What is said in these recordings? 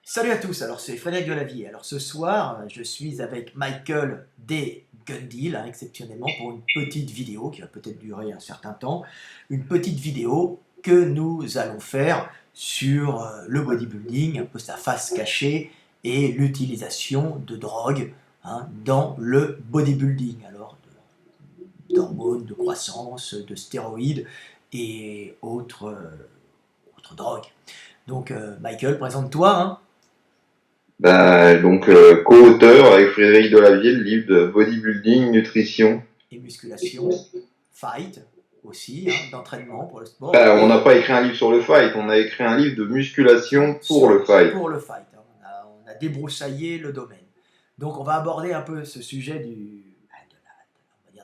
Salut à tous, alors c'est Frédéric Delavier. Alors ce soir, je suis avec Michael des Gundil, exceptionnellement pour une petite vidéo qui va peut-être durer un certain temps. Une petite vidéo que nous allons faire sur le bodybuilding, un peu sa face cachée et l'utilisation de drogue dans le bodybuilding. Alors d'hormones, de croissance, de stéroïdes et autres drogues. Donc Michael, présente-toi. Co-auteur avec Frédéric Delavier, le livre de bodybuilding, nutrition. Et musculation, fight aussi, d'entraînement pour le sport. On n'a pas écrit un livre sur le fight, on a écrit un livre de musculation pour le fight. Pour le fight, on a débroussaillé le domaine. Donc on va aborder un peu ce sujet de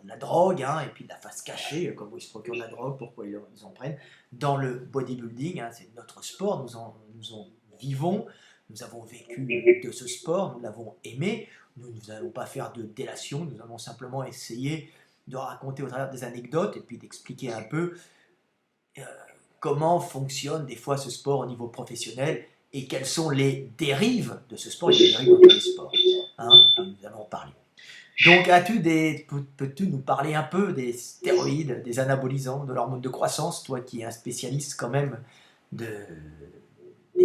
la drogue, et puis de la face cachée, comment ils se procurent de la drogue, pourquoi ils en prennent. Dans le bodybuilding, c'est notre sport, nous en vivons, nous avons vécu de ce sport, nous l'avons aimé. Nous n'allons pas faire de délation, nous allons simplement essayer de raconter au travers des anecdotes et puis d'expliquer un peu comment fonctionne des fois ce sport au niveau professionnel et quelles sont les dérives de ce sport et les dérives de tous les sports. Nous allons en parler. Donc, peux-tu nous parler un peu des stéroïdes, des anabolisants, de l'hormone de croissance, toi qui es un spécialiste quand même des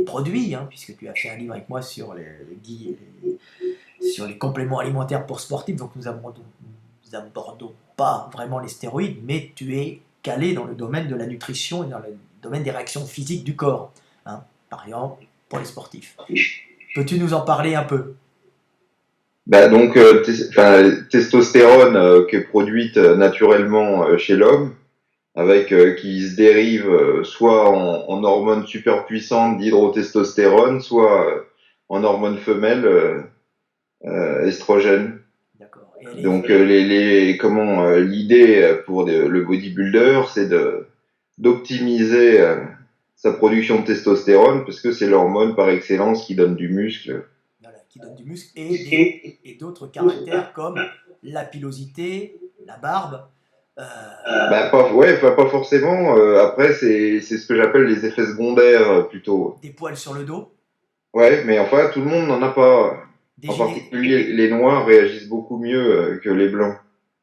produits, puisque tu as fait un livre avec moi sur sur les compléments alimentaires pour sportifs, donc nous n'abordons pas vraiment les stéroïdes, mais tu es calé dans le domaine de la nutrition et dans le domaine des réactions physiques du corps, par exemple pour les sportifs. Peux-tu nous en parler un peu? Testostérone qui est produite naturellement chez l'homme, avec qui se dérive soit en hormones super puissantes d'hydrotestostérone, soit en hormones femelles estrogène. Donc l'idée pour le bodybuilder, c'est d'optimiser sa production de testostérone, parce que c'est l'hormone par excellence qui donne du muscle. Voilà, qui donne du muscle et d'autres caractères comme la pilosité, la barbe. Pas forcément. Après, c'est ce que j'appelle les effets secondaires plutôt. Des poils sur le dos. Ouais, mais enfin, tout le monde n'en a pas. En particulier, les noirs réagissent beaucoup mieux que les blancs.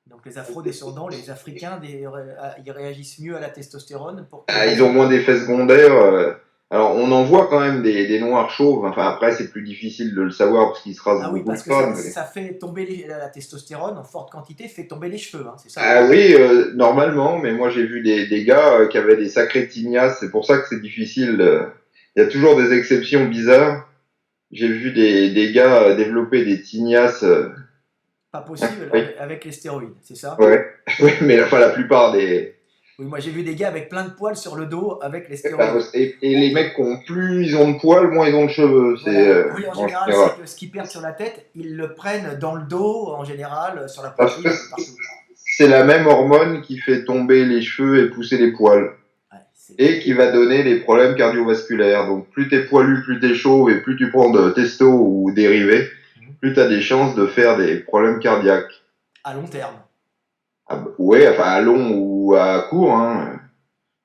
Donc les afro-descendants, les africains, ils réagissent mieux à la testostérone ils ont moins d'effets secondaires. Alors, on en voit quand même des noirs chauves. Enfin, après, c'est plus difficile de le savoir parce qu'ils se rasent beaucoup parce le crâne. Ça fait tomber la testostérone en forte quantité, fait tomber les cheveux, c'est ça? Ah oui, normalement, mais moi j'ai vu des gars qui avaient des sacrés tignasses. C'est pour ça que c'est difficile. Il y a toujours des exceptions bizarres. J'ai vu des gars développer des tignasses. Pas possible avec les stéroïdes, c'est ça? Ouais, oui, mais enfin la plupart des. Oui, moi j'ai vu des gars avec plein de poils sur le dos avec les stéroïdes. Et les mecs plus ils ont de poils, moins ils ont de cheveux. Voilà. Oui, en général, c'est que ce qu'ils perdent sur la tête, ils le prennent dans le dos, en général, sur la poitrine, partout. C'est la même hormone qui fait tomber les cheveux et pousser les poils. Et qui va donner des problèmes cardiovasculaires. Donc plus t'es poilu, plus t'es chaud et plus tu prends de testo ou dérivés, plus t'as des chances de faire des problèmes cardiaques. À long terme. Ouais, enfin à long ou à court.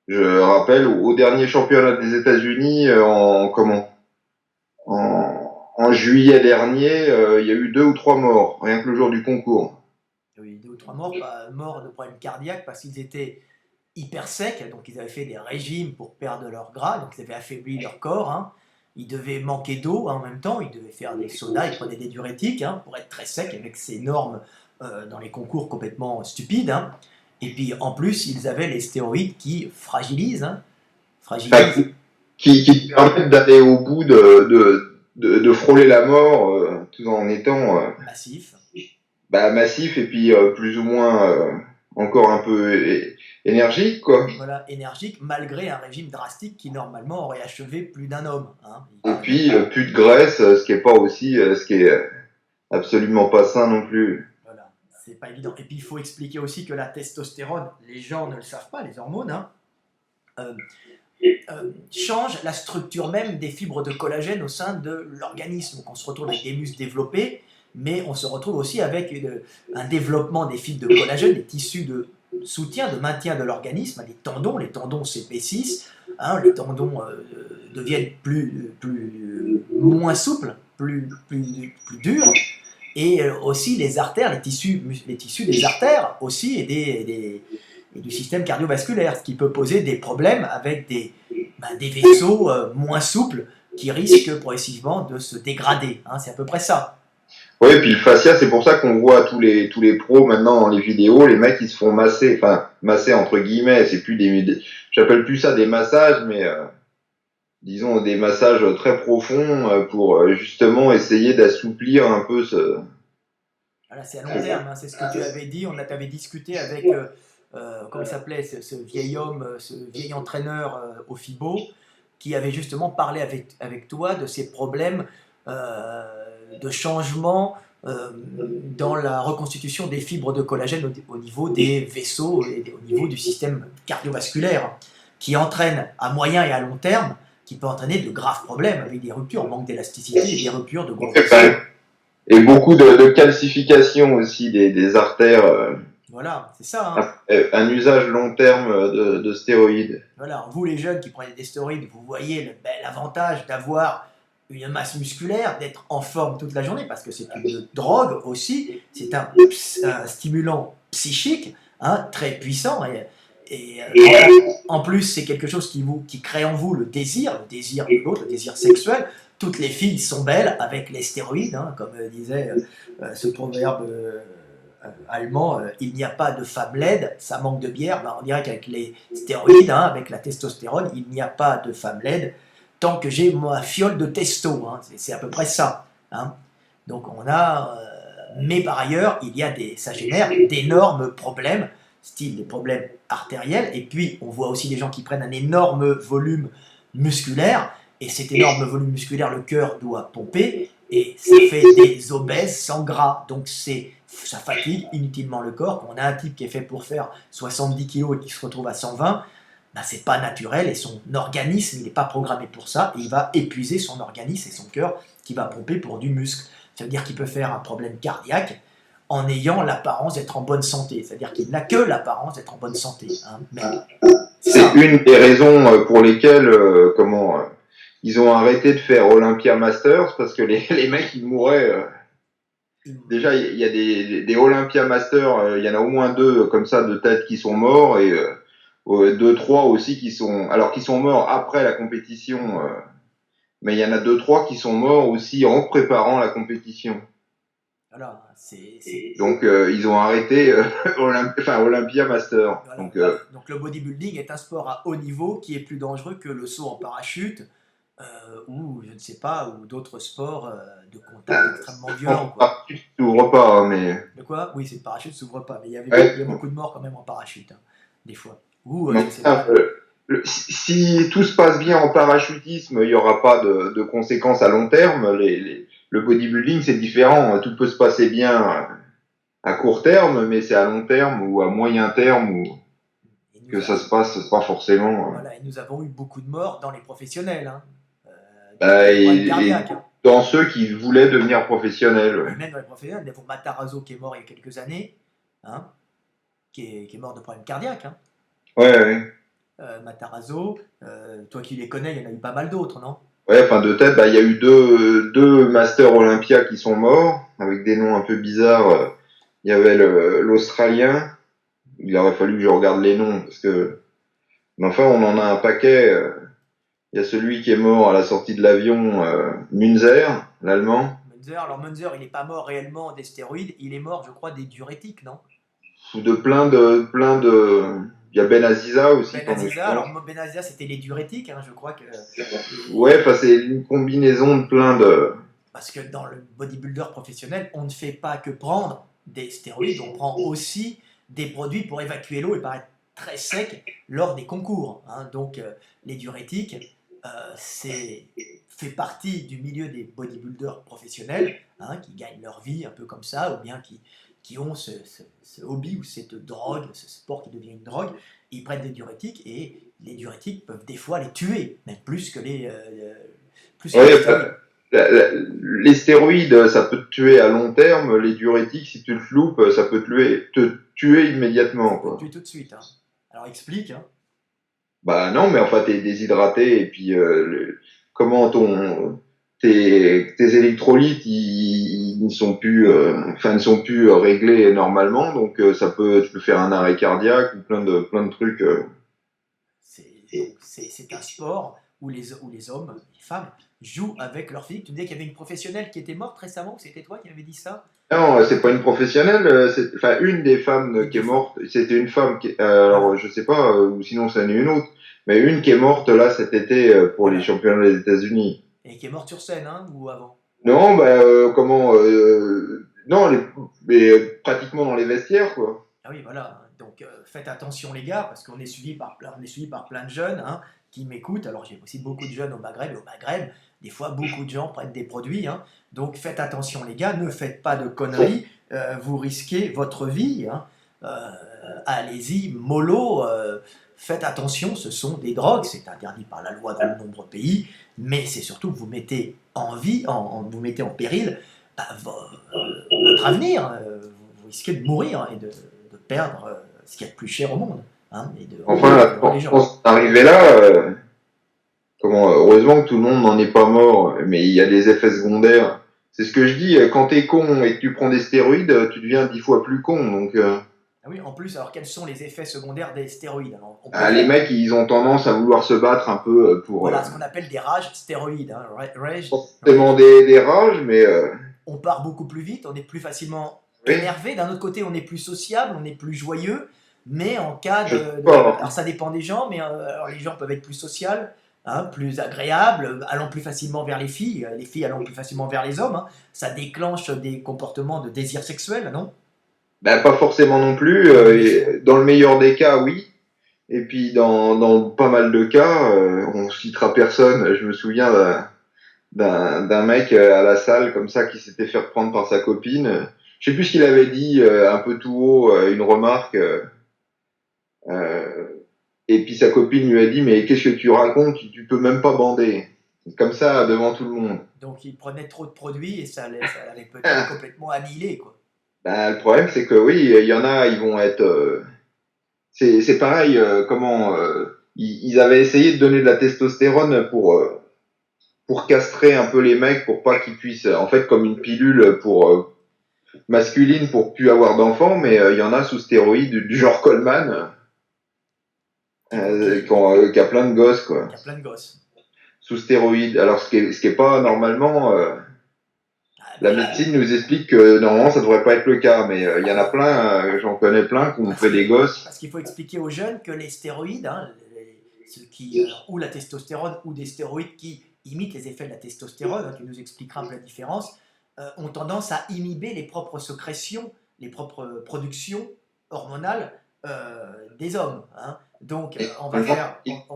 Je rappelle au dernier championnat des États-Unis en juillet dernier, il y a eu 2 ou 3 morts rien que le jour du concours. Oui, 2 ou 3 morts, morts de problèmes cardiaques parce qu'ils étaient hyper secs, donc ils avaient fait des régimes pour perdre leur gras, donc ils avaient affaibli leur corps. Ils devaient manquer d'eau en même temps, ils devaient faire des saunas, ils prenaient des diurétiques pour être très secs avec ces normes dans les concours complètement stupides. Et puis en plus, ils avaient les stéroïdes qui fragilisent. Qui permettent d'aller au bout de frôler la mort tout en étant massif. Massif et puis plus ou moins encore un peu énergique, quoi. Voilà, énergique malgré un régime drastique qui normalement aurait achevé plus d'un homme. Et puis plus de graisse, ce qui est pas aussi, ce qui est absolument pas sain non plus. Voilà, c'est pas évident. Et puis il faut expliquer aussi que la testostérone, les gens ne le savent pas, les hormones, change la structure même des fibres de collagène au sein de l'organisme. Donc on se retrouve avec des muscles développés, mais on se retrouve aussi avec un développement des fibres de collagène, des tissus soutien, de maintien de l'organisme, les tendons s'épaississent, hein, les tendons deviennent moins souples, plus durs, et aussi les artères, les tissus des artères aussi, et du système cardiovasculaire, ce qui peut poser des problèmes avec des vaisseaux moins souples qui risquent progressivement de se dégrader. Hein, c'est à peu près ça. Oui, et puis le fascia, c'est pour ça qu'on voit tous les pros maintenant dans les vidéos, les mecs qui se font masser, enfin masser entre guillemets, c'est plus j'appelle plus ça des massages, mais disons des massages très profonds pour justement essayer d'assouplir un peu ce. Voilà, c'est à long terme, hein, c'est ce que tu avais dit. On avait discuté avec, comment il s'appelait, ce vieil homme, ce vieil entraîneur au FIBO, qui avait justement parlé avec toi de ces problèmes de changement dans la reconstitution des fibres de collagène au niveau des vaisseaux et au niveau du système cardiovasculaire, qui entraîne à moyen et à long terme, qui peut entraîner de graves problèmes avec des ruptures, manque d'élasticité et des ruptures de gros vaisseaux. Et beaucoup de calcification aussi des artères. Voilà, c'est ça. Hein. Un usage long terme de stéroïdes. Voilà, vous les jeunes qui prenez des stéroïdes, vous voyez l'avantage d'avoir une masse musculaire, d'être en forme toute la journée, parce que c'est une drogue aussi, c'est un stimulant psychique, hein, très puissant, et en plus c'est quelque chose qui crée en vous le désir de l'autre, le désir sexuel. Toutes les filles sont belles avec les stéroïdes, hein, comme disait ce proverbe allemand, il n'y a pas de femme laide, ça manque de bière. Ben, on dirait qu'avec les stéroïdes, hein, avec la testostérone, il n'y a pas de femme laide tant que j'ai ma fiole de testo. Hein, c'est à peu près ça. Hein. Donc on a, mais par ailleurs, ça génère d'énormes problèmes, style des problèmes artériels, et puis on voit aussi des gens qui prennent un énorme volume musculaire, et cet énorme volume musculaire, le cœur doit pomper, et ça fait des obèses sans gras. Donc ça fatigue inutilement le corps. Quand on a un type qui est fait pour faire 70 kg et qui se retrouve à 120, ben c'est pas naturel, et son organisme, il n'est pas programmé pour ça, et il va épuiser son organisme et son cœur qui va pomper pour du muscle. Ça veut dire qu'il peut faire un problème cardiaque en ayant l'apparence d'être en bonne santé. C'est-à-dire qu'il n'a que l'apparence d'être en bonne santé. Hein. C'est une des raisons pour lesquelles ils ont arrêté de faire Olympia Masters, parce que les mecs, ils mouraient. Déjà, il y a des Olympia Masters, il y en a au moins 2 comme ça de tête qui sont morts, et 2-3 aussi qui sont morts après la compétition. Mais il y en a 2-3 qui sont morts aussi en préparant la compétition. Voilà, Donc ils ont arrêté Olympia Master. Voilà. Donc le bodybuilding est un sport à haut niveau qui est plus dangereux que le saut en parachute ou je ne sais pas, ou d'autres sports de contact extrêmement violents. Le parachute s'ouvre pas, mais. De quoi? Oui, c'est le parachute s'ouvre pas, mais il y a beaucoup de morts quand même en parachute, hein, des fois. Ou je sais pas. Si tout se passe bien en parachutisme, il n'y aura pas de conséquences à long terme. Le bodybuilding, c'est différent. Tout peut se passer bien à court terme, mais c'est à long terme ou à moyen terme que ça se passe pas forcément. Voilà, et nous avons eu beaucoup de morts dans les professionnels. Hein, dans ceux qui voulaient devenir professionnels. Ouais. Même dans les professionnels, il y a Matarazzo qui est mort il y a quelques années, hein, qui est mort de problème cardiaque. Hein. Ouais. Matarazzo, toi qui les connais, il y en a eu pas mal d'autres, non? Ouais, enfin de tête, il y a eu deux Masters Olympia qui sont morts, avec des noms un peu bizarres. Il y avait l'Australien, il aurait fallu que je regarde les noms, parce que... Mais enfin, on en a un paquet. Il y a celui qui est mort à la sortie de l'avion, Munzer, l'Allemand. Munzer, il n'est pas mort réellement des stéroïdes, il est mort, je crois, des diurétiques, non? De plein de... Il y a Ben Aziza aussi. Ben Aziza, c'était les diurétiques, hein, je crois que... Ouais, c'est une combinaison de plein de... Parce que dans le bodybuilder professionnel, on ne fait pas que prendre des stéroïdes, on prend aussi des produits pour évacuer l'eau et paraître très sec lors des concours. Hein. Donc les diurétiques, fait partie du milieu des bodybuilders professionnels, hein, qui gagnent leur vie un peu comme ça, ou bien qui ont ce hobby ou cette drogue, ce sport qui devient une drogue. Ils prennent des diurétiques et les diurétiques peuvent des fois les tuer, même plus que les stéroïdes. les stéroïdes, ça peut te tuer à long terme. Les diurétiques, si tu le loupes, ça peut te tuer immédiatement, Ça peut te quoi. tuer tout de suite. Hein. Alors explique. Hein. Bah non, mais enfin, t'es déshydraté et puis comment tes électrolytes, ils ne sont plus, enfin, ne sont plus réglés normalement, donc tu peux faire un arrêt cardiaque ou plein de trucs. C'est un sport où les hommes, les femmes, jouent avec leur physique. Tu me disais qu'il y avait une professionnelle qui était morte récemment, ou c'était toi qui m'avais dit ça? Non, c'est pas une professionnelle, enfin une des femmes Une qui des est femmes. morte, c'était une femme qui, alors Voilà, je sais pas, ou sinon c'en est une autre, mais une qui est morte là cet été pour les voilà. championnats des États-Unis. Et qui est morte sur scène, hein, ou avant? Non, bah non, mais pratiquement dans les vestiaires quoi. Ah oui, voilà. Donc faites attention les gars, parce qu'on est on est suivi par plein de jeunes hein, qui m'écoutent. Alors j'ai aussi beaucoup de jeunes au Maghreb, et au Maghreb, des fois beaucoup de gens prennent des produits. Hein. Donc faites attention les gars, ne faites pas de conneries, vous risquez votre vie. Hein. Euh, Allez-y, mollo, faites attention, ce sont des drogues, c'est interdit par la loi dans de nombreux pays, mais c'est surtout que vous mettez en vie, vous mettez en péril bah, votre avenir. Vous risquez de mourir hein, et de perdre ce qu'il y a de plus cher au monde, hein, et de Enfin, enlever là, devant les quand gens. c'est arrivé là, heureusement que tout le monde n'en est pas mort, mais il y a des effets secondaires. C'est ce que je dis, quand t'es con et que tu prends des stéroïdes, tu deviens 10 fois plus con. Donc, Ah oui, en plus, alors quels sont les effets secondaires des stéroïdes? Alors, on peut les faire, mecs, ils ont tendance à vouloir se battre un peu voilà, ce qu'on appelle des rages stéroïdes. Hein, forcément rage. des rages, mais On part beaucoup plus vite, on est plus facilement oui, énervé. D'un autre côté, on est plus sociable, on est plus joyeux. Mais en cas je sais pas. alors ça dépend des gens, mais alors les gens peuvent être plus sociables, hein, plus agréables, allant plus facilement vers les filles allant plus facilement vers les hommes. Hein. Ça déclenche des comportements de désir sexuel, non? Ben, pas forcément non plus. Ah oui, bien sûr. Dans le meilleur des cas, oui. Et puis dans pas mal de cas, on citera personne. Je me souviens d'un mec à la salle comme ça qui s'était fait reprendre par sa copine. Je sais plus ce qu'il avait dit, un peu tout haut, une remarque. Euh, et puis sa copine lui a dit mais qu'est-ce que tu racontes? Tu peux même pas bander. Comme ça devant tout le monde. Donc il prenait trop de produits et ça l'avait peut-être complètement annihilé, quoi. Ben, le problème c'est que oui, il y en a, ils vont être. C'est pareil. Ils avaient essayé de donner de la testostérone pour castrer un peu les mecs pour pas qu'ils puissent en fait comme une pilule pour masculine pour plus avoir d'enfants mais il y en a sous stéroïdes du genre Coleman qui a plein de gosses quoi Il y a plein de gosses. sous stéroïdes alors ce qui est pas normalement Ah, la ben, médecine nous explique que normalement ça devrait pas être le cas mais il y en a plein j'en connais plein qui ont fait des gosses parce qu'il faut expliquer aux jeunes que les stéroïdes, hein, ceux ou la testostérone, ou des stéroïdes qui imitent les effets de la testostérone, hein, tu nous expliqueras un peu la différence, ont tendance à inhiber les propres sécrétions, les propres productions hormonales des hommes. Hein. Donc on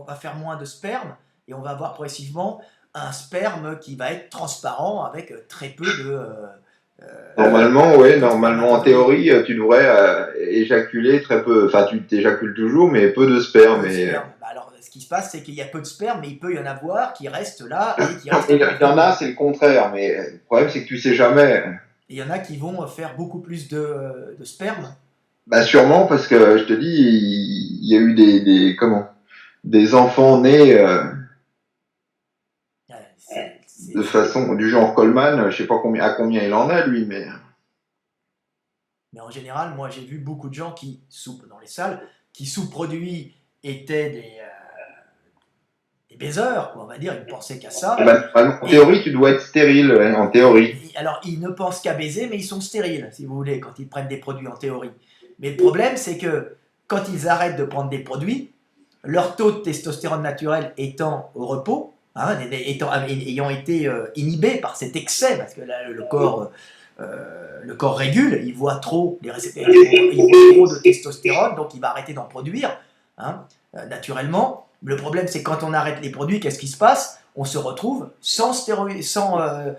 va faire moins de sperme et on va avoir progressivement un sperme qui va être transparent avec très peu normalement très ouais peu de normalement en spermatozoïdes. théorie tu devrais éjaculer très peu enfin tu t'éjacules toujours mais peu de Peu sperme de et sperme. Bah alors, ce qui se passe, c'est qu'il y a peu de sperme, mais il peut y en avoir qui restent là et qui non, restent mais un il peu y en a vivants. c'est le contraire mais le problème c'est que tu sais jamais. Et il y en a qui vont faire beaucoup plus de sperme. Bah sûrement parce que je te dis, il y a eu des enfants nés de façon du genre Coleman, je sais pas combien à combien il en a lui, mais Mais en général, moi, j'ai vu beaucoup de gens qui soupent dans les salles, qui sous produits étaient des baiseurs, quoi, on va dire, ils ne pensaient qu'à ça. bah, en Et, théorie tu dois être stérile, ouais, en théorie. alors, ils ne pensent qu'à baiser, mais ils sont stériles, si vous voulez, quand ils prennent des produits en théorie. Mais le problème, c'est que quand ils arrêtent de prendre des produits, leur taux de testostérone naturel étant au repos, hein, ayant été inhibé par cet excès, parce que là, le corps régule, il voit trop, il voit trop de testostérone, donc il va arrêter d'en produire hein, naturellement. Le problème, c'est quand on arrête les produits, qu'est-ce qui se passe? On se retrouve sans, Ouais, sans ou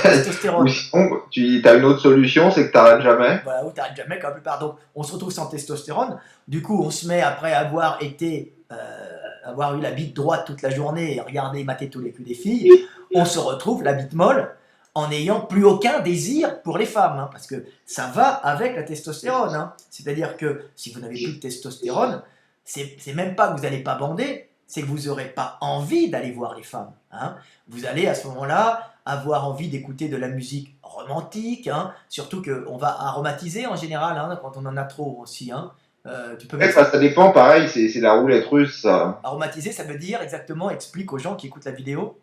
testostérone. sinon tu as une autre solution, c'est que t'arrêtes jamais. Voilà, où tu n'arrêtes jamais, comme la plupart. Donc, on se retrouve sans testostérone. Du coup, on se met, après avoir eu la bite droite toute la journée et regarder, mater tous les culs des filles, on se retrouve la bite molle en n'ayant plus aucun désir pour les femmes, hein, parce que ça va avec la testostérone. Hein. C'est-à-dire que si vous n'avez plus de testostérone, c'est même pas que vous n'allez pas bander, c'est que vous n'aurez pas envie d'aller voir les femmes. Hein. Vous allez à ce moment-là avoir envie d'écouter de la musique romantique, hein, surtout qu'on va aromatiser en général, hein, quand on en a trop aussi. Hein. Tu peux mettre Ça dépend, pareil, c'est la roulette russe, ça. aromatiser, ça veut dire exactement, explique aux gens qui écoutent la vidéo.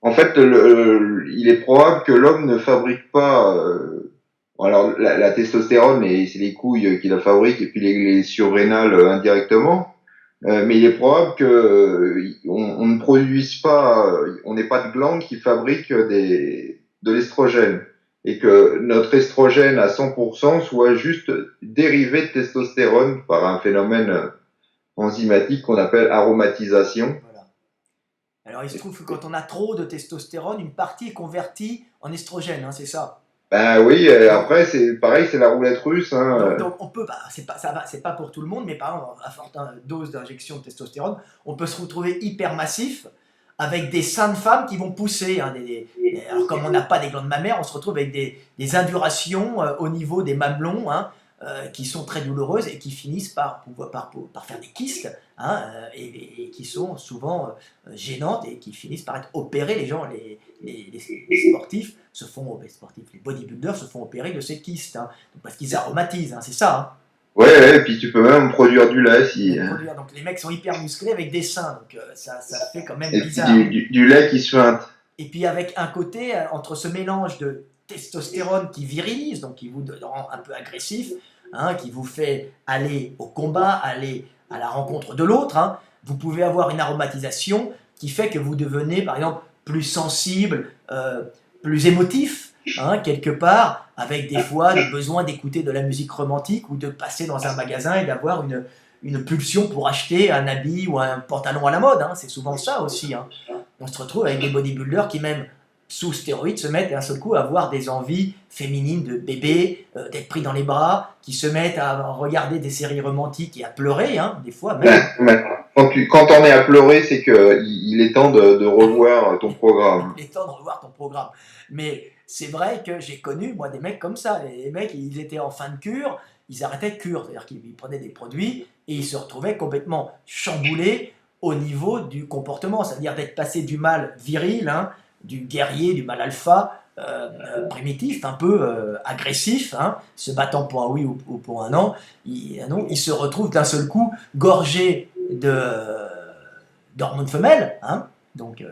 En fait, il est probable que l'homme ne fabrique pas. Alors, la testostérone, c'est les couilles qui la fabriquent et puis les surrénales indirectement. Mais il est probable que on ne produise pas, on n'ait pas de glande qui fabrique de l'estrogène et que notre estrogène à 100% soit juste dérivé de testostérone par un phénomène enzymatique qu'on appelle aromatisation. Voilà. Alors il se trouve que quand on a trop de testostérone, une partie est convertie en estrogène, hein, c'est ça. Ben oui, après c'est pareil, c'est la roulette russe. Hein. Donc on peut, bah, c'est pas pour tout le monde, mais par exemple à forte dose d'injection de testostérone, on peut se retrouver hyper massif avec des seins de femmes qui vont pousser. Hein, alors comme on n'a pas des glandes mammaires, on se retrouve avec des indurations au niveau des mamelons, hein, qui sont très douloureuses et qui finissent par faire des kystes, hein, et qui sont souvent gênantes et qui finissent par être opérées. Les gens, les sportifs se font, les bodybuilders se font opérer de ces kystes, hein, parce qu'ils aromatisent, hein, c'est ça. Hein. Ouais, et puis tu peux même produire du lait si. Donc les mecs sont hyper musclés avec des seins, donc ça fait quand même Et bizarre. puis du lait qui se feinte. Et puis avec un côté, entre ce mélange de testostérone qui virilise, donc qui vous rend un peu agressif, hein, qui vous fait aller au combat, aller à la rencontre de l'autre, hein, vous pouvez avoir une aromatisation qui fait que vous devenez, par exemple, plus sensible, plus émotif, hein, quelque part, avec des fois le besoin d'écouter de la musique romantique ou de passer dans un magasin et d'avoir une pulsion pour acheter un habit ou un pantalon à la mode. Hein, c'est souvent ça aussi. Hein. On se retrouve avec des bodybuilders qui, même sous stéroïdes, se mettent d'un seul coup à avoir des envies féminines de bébé, d'être pris dans les bras, qui se mettent à regarder des séries romantiques et à pleurer, hein, des fois même. Quand on est à pleurer, c'est qu'il est temps de revoir ton programme. Il est temps de revoir ton programme. Mais c'est vrai que j'ai connu, moi, des mecs comme ça. Les mecs, ils étaient en fin de cure, ils arrêtaient de cure, c'est-à-dire qu'ils prenaient des produits et ils se retrouvaient complètement chamboulés au niveau du comportement, c'est-à-dire d'être passé du mâle viril, hein, du guerrier, du mâle alpha, primitif, un peu agressif, hein, se battant pour un oui ou pour un non, il se retrouve d'un seul coup gorgé d'hormones femelles, hein, donc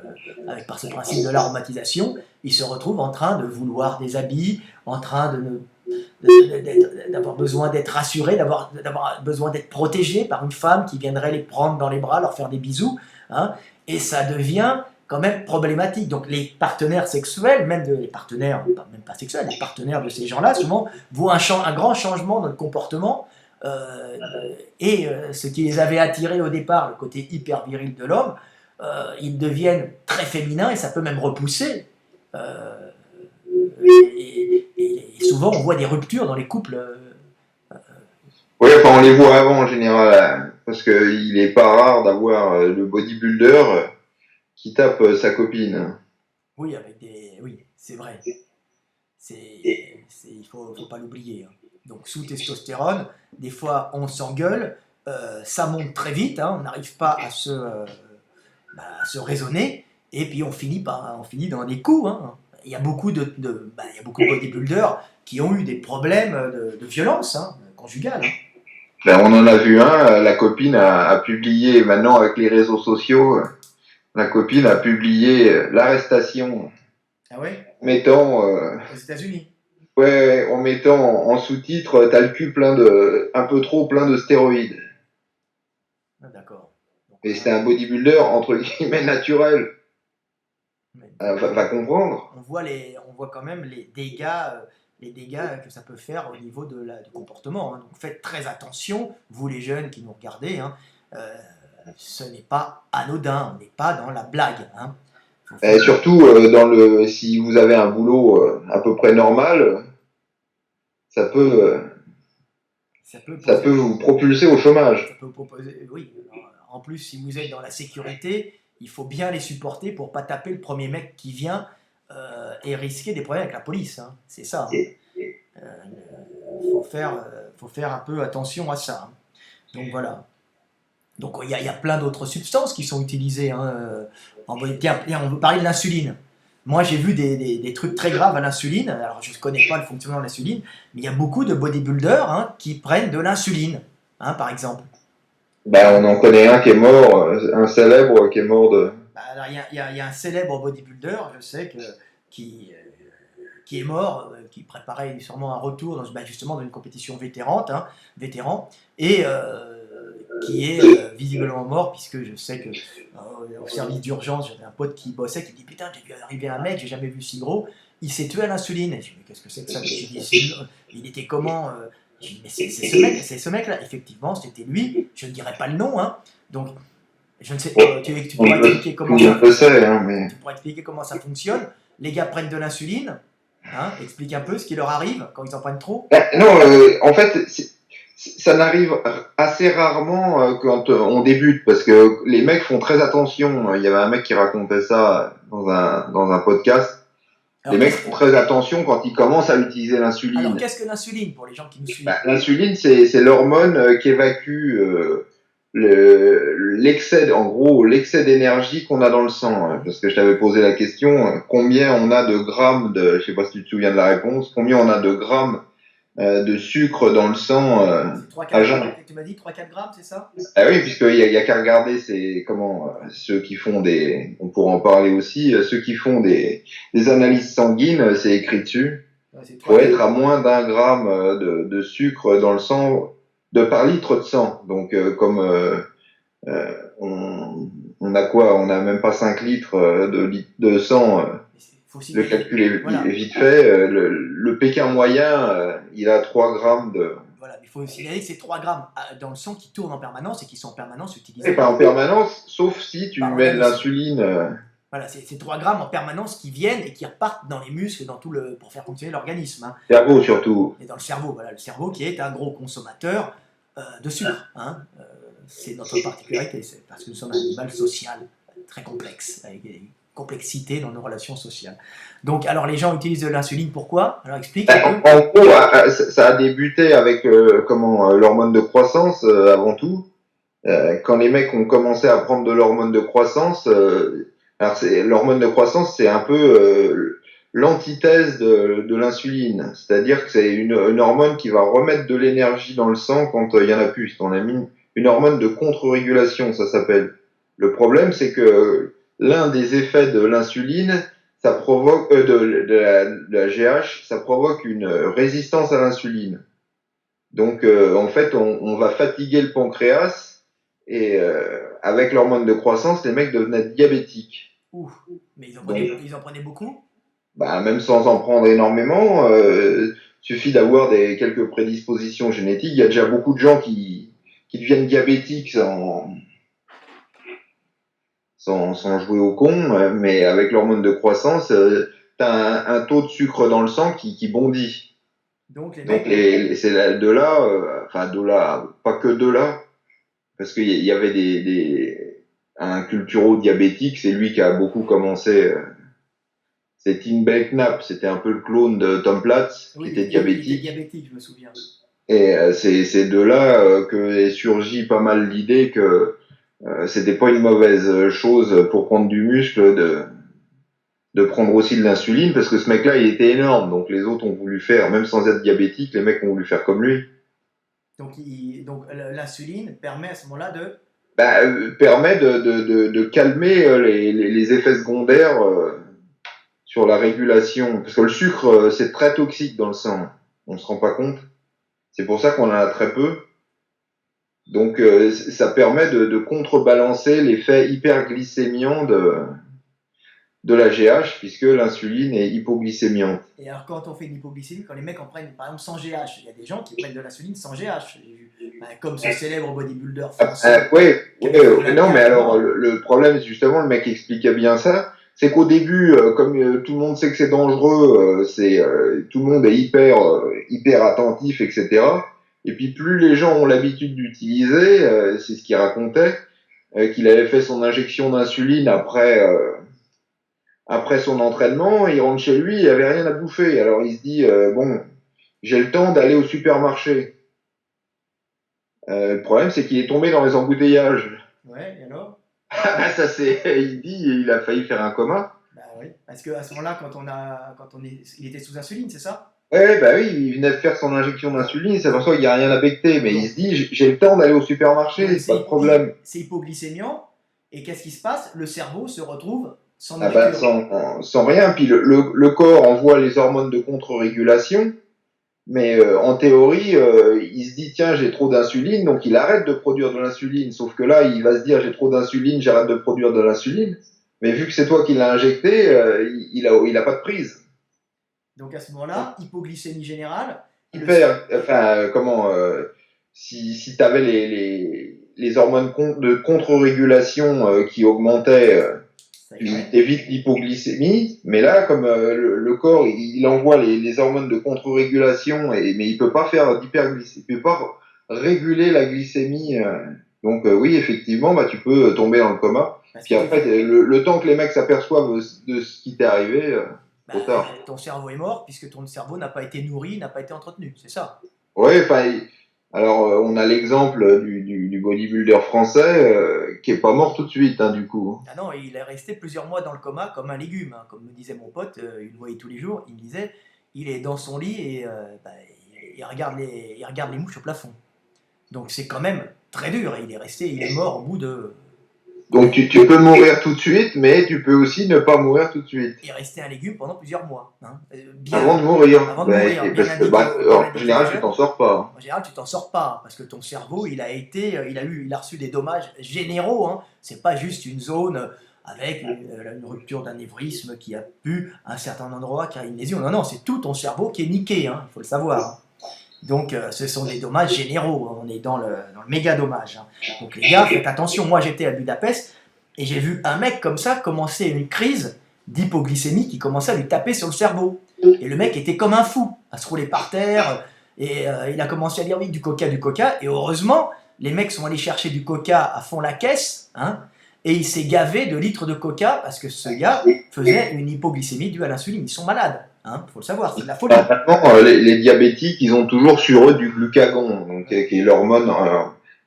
avec par ce principe de l'aromatisation, il se retrouve en train de vouloir des habits, en train d'avoir besoin d'être rassuré, d'avoir besoin d'être protégé par une femme qui viendrait les prendre dans les bras, leur faire des bisous, hein, et ça devient quand même problématique. Donc les partenaires sexuels, les partenaires, même pas sexuels, les partenaires de ces gens-là, souvent, voient un grand changement dans le comportement, et ce qui les avait attirés au départ, le côté hyper viril de l'homme, ils deviennent très féminins et ça peut même repousser. Et souvent, on voit des ruptures dans les couples. Oui, enfin, on les voit avant en général, hein, parce qu'il n'est pas rare d'avoir le bodybuilder qui tape sa copine. Oui, oui, c'est vrai. Il faut pas l'oublier. Hein. Donc, sous testostérone, des fois, on s'engueule, ça monte très vite, hein, on n'arrive pas à se raisonner, et puis on finit dans des coups. Hein. Il y a beaucoup de bodybuilders qui ont eu des problèmes de violence, hein, conjugale. Hein. Ben, on en a vu un, la copine a publié, maintenant avec les réseaux sociaux, la copine a publié l'arrestation. Ah ouais? Mettant. Aux États-Unis. Ouais, en mettant en sous-titre, t'as le cul un peu trop plein de stéroïdes. Ah, d'accord. Et c'était un bodybuilder, entre guillemets, naturel. Va comprendre. On voit quand même les dégâts que ça peut faire au niveau du comportement. Hein. Donc faites très attention, vous les jeunes qui nous regardez, hein, ce n'est pas anodin, on n'est pas dans la blague. Hein. Et surtout, si vous avez un boulot à peu près normal, ça peut vous propulser au chômage. Ça peut proposer, oui. Alors, en plus, si vous êtes dans la sécurité, il faut bien les supporter pour pas taper le premier mec qui vient et risquer des problèmes avec la police, hein. C'est ça. Faut faire un peu attention à ça, hein. Donc voilà. Donc il y a plein d'autres substances qui sont utilisées, hein. Tiens, on veut parler de l'insuline. Moi, j'ai vu des trucs très graves à l'insuline. Alors, je ne connais pas le fonctionnement de l'insuline, mais il y a beaucoup de bodybuilders, hein, qui prennent de l'insuline, hein, par exemple. Ben, on en connaît un qui est mort, un célèbre qui est mort de. Bah, alors, il y a un célèbre bodybuilder, je sais, qui est mort, qui préparait sûrement un retour justement dans une compétition vétéran, et qui est visiblement mort, puisque je sais que au service d'urgence, j'avais un pote qui bossait, qui dit putain, j'ai vu arriver un mec, j'ai jamais vu si gros, il s'est tué à l'insuline. Et je dis mais qu'est-ce que c'est que ça? Il était comment? Je dis mais c'est ce mec-là. Effectivement, c'était lui. Je ne dirais pas le nom, hein. Donc je ne sais pas. Tu pourrais expliquer comment tu pourrais expliquer comment ça fonctionne. Les gars prennent de l'insuline. Hein, explique un peu ce qui leur arrive quand ils en prennent trop. Non, en fait, ça n'arrive assez rarement quand on débute, parce que les mecs font très attention. Il y avait un mec qui racontait ça dans un podcast. Alors, les mecs font très attention quand ils commencent à utiliser l'insuline. Alors, qu'est-ce que l'insuline pour les gens qui nous suivent? L'insuline, c'est l'hormone qui évacue en gros, l'excès d'énergie qu'on a dans le sang. Parce que je t'avais posé la question, combien on a de grammes je sais pas si tu te souviens de la réponse, combien on a de grammes de sucre dans le sang à jeun. Tu m'as dit 3-4 grammes, c'est ça? Ah oui, puisqu'il y a qu'à regarder, ceux qui font on pourra en parler aussi, ceux qui font des analyses sanguines, c'est écrit dessus. Il faut être à moins d'1 gramme de sucre dans le sang par litre de sang. Donc comme on a quoi? On a même pas 5 litres de sang. Le calcul est vite fait. Le Pékin moyen, il a 3 grammes de... Voilà, il faut signaler que c'est 3 grammes dans le sang qui tournent en permanence et qui sont en permanence utilisés. Et pas en permanence, sauf si tu mets de l'insuline. Voilà, c'est 3 grammes en permanence qui viennent et qui repartent dans les muscles, pour faire fonctionner l'organisme, hein. Cerveau surtout. Et dans le cerveau, voilà, le cerveau qui est un gros consommateur de sucre, hein. C'est notre particularité, c'est parce que nous sommes un animal social très complexe, avec des complexités dans nos relations sociales. Donc, alors les gens utilisent de l'insuline, pourquoi? Alors explique. En gros, ça a débuté avec l'hormone de croissance avant tout. Quand les mecs ont commencé à prendre de l'hormone de croissance, l'hormone de croissance, c'est un peu l'antithèse de l'insuline. C'est-à-dire que c'est une hormone qui va remettre de l'énergie dans le sang quand il y en a plus. On a mis une hormone de contre-régulation, ça s'appelle. Le problème, c'est que l'un des effets de l'insuline, ça provoque de la GH, ça provoque une résistance à l'insuline. Donc en fait, on va fatiguer le pancréas et avec l'hormone de croissance, les mecs devenaient diabétiques. Ouf, mais ils en prenaient beaucoup? Bah même sans en prendre énormément, suffit d'avoir quelques prédispositions génétiques. Il y a déjà beaucoup de gens qui deviennent diabétiques sans jouer au con, mais avec l'hormone de croissance, t'as un taux de sucre dans le sang qui bondit. Donc c'est de là, pas que de là, parce qu'il y avait un culturo-diabétique, c'est lui qui a beaucoup commencé. C'est Tim Belknap, c'était un peu le clone de Tom Platz, qui était diabétique. Il était diabétique, je me souviens. Et c'est de là que est surgi pas mal l'idée que c'était pas une mauvaise chose pour prendre du muscle de prendre aussi de l'insuline, parce que ce mec-là, il était énorme, donc les autres ont voulu faire, même sans être diabétique, les mecs ont voulu faire comme lui. Donc l'insuline permet à ce moment-là permet de calmer les effets secondaires sur la régulation, parce que le sucre, c'est très toxique dans le sang, on se rend pas compte. C'est pour ça qu'on en a très peu. Donc ça permet de contrebalancer l'effet hyperglycémiant de la GH, puisque l'insuline est hypoglycémiante. Et alors quand on fait une hypoglycémie, quand les mecs en prennent par exemple sans GH, il y a des gens qui prennent de l'insuline sans GH, comme ce célèbre bodybuilder français. Oui, non, mais alors le problème, justement, le mec expliquait bien ça, c'est qu'au début, comme tout le monde sait que c'est dangereux, tout le monde est hyper attentif, etc. Et puis plus les gens ont l'habitude d'utiliser, c'est ce qu'il racontait, qu'il avait fait son injection d'insuline après son entraînement, il rentre chez lui, il avait rien à bouffer. Alors il se dit bon, j'ai le temps d'aller au supermarché. Le problème, c'est qu'il est tombé dans les embouteillages. Ouais, et alors? Ah bah ça c'est, il dit, il a failli faire un coma. Bah oui. Parce qu'à ce moment-là, il était sous insuline, c'est ça? Ouais, bah oui, il venait de faire son injection d'insuline, c'est pour ça qu'il n'y a rien à becter, mais il Donc, se dit, j'ai le temps d'aller au donc supermarché, c'est pas de problème. c'est hypoglycémiant. Et qu'est-ce qui se passe? Le cerveau se retrouve sans Ah bah, nourriture. sans rien, puis le corps envoie les hormones de contre-régulation, mais en théorie, il se dit, tiens, j'ai trop d'insuline, donc il arrête de produire de l'insuline, sauf que là, il va se dire, j'ai trop d'insuline, j'arrête de produire de l'insuline, mais vu que c'est toi qui l'as injecté, il a pas de prise. Donc à ce moment-là, hypoglycémie générale. Et le, Hyper, enfin, si tu avais les hormones de contre-régulation qui augmentaient, ça tu irait. évites l'hypoglycémie, mais là, comme le corps, il envoie les hormones de contre-régulation, mais il peut pas faire d'hyperglycémie, il peut pas réguler la glycémie. Donc oui, effectivement, bah, tu peux tomber dans le coma. Parce Puis après, le temps que les mecs s'aperçoivent de ce qui t'est arrivé, bah, trop tard. ton cerveau est mort puisque ton cerveau n'a pas été nourri, n'a pas été entretenu. C'est ça. Ouais, enfin, alors on a l'exemple du bodybuilder français qui est pas mort tout de suite, hein, du coup. Ah non, il est resté plusieurs mois dans le coma comme un légume, hein. Comme me disait mon pote, il le voyait tous les jours. Il me disait, il est dans son lit et bah, il regarde les mouches au plafond. Donc c'est quand même très dur. Il est mort au bout de. Donc tu peux mourir tout de suite, mais tu peux aussi ne pas mourir tout de suite. Il est resté un légume pendant plusieurs mois, hein. Avant de mourir. Avant de Ben, mourir, bien parce que indiqué, bien en indiqué général, déjà. tu t'en sors pas. En général, tu t'en sors pas parce que ton cerveau, il a reçu des dommages généraux, hein. C'est pas juste une zone avec une rupture d'anévrisme qui a pu à un certain endroit qui a une lésion. Non, non, c'est tout ton cerveau qui est niqué, hein, il faut le savoir, hein. Donc, ce sont des dommages généraux, hein. On est dans le méga dommage, hein. Donc, les gars, faites attention. Moi, j'étais à Budapest et j'ai vu un mec comme ça commencer une crise d'hypoglycémie qui commençait à lui taper sur le cerveau. Et le mec était comme un fou, à se rouler par terre. Et il a commencé à dire oui, du coca, du coca. Et heureusement, les mecs sont allés chercher du coca à fond la caisse, hein, et il s'est gavé de litres de coca parce que ce gars faisait une hypoglycémie due à l'insuline. Ils sont malades, hein, faut le savoir, c'est de la folie. Maintenant, les diabétiques, ils ont toujours sur eux du glucagon, donc, qui est l'hormone,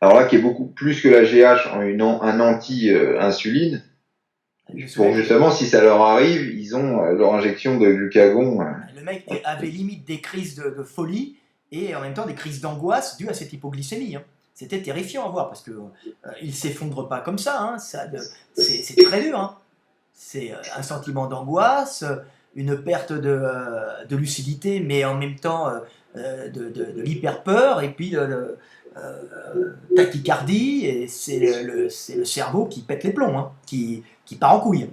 alors là, qui est beaucoup plus que la GH, un anti-insuline. Pour justement, si ça leur arrive, ils ont leur injection de glucagon. Le mec avait limite des crises de folie et en même temps des crises d'angoisse dues à cette hypoglycémie, hein. C'était terrifiant à voir parce que il s'effondre pas comme ça, hein. C'est très dur, hein. C'est un sentiment d'angoisse, une perte de lucidité, mais en même temps de l'hyper-peur, et puis tachycardie, et c'est le cerveau qui pète les plombs, hein, qui part en couille.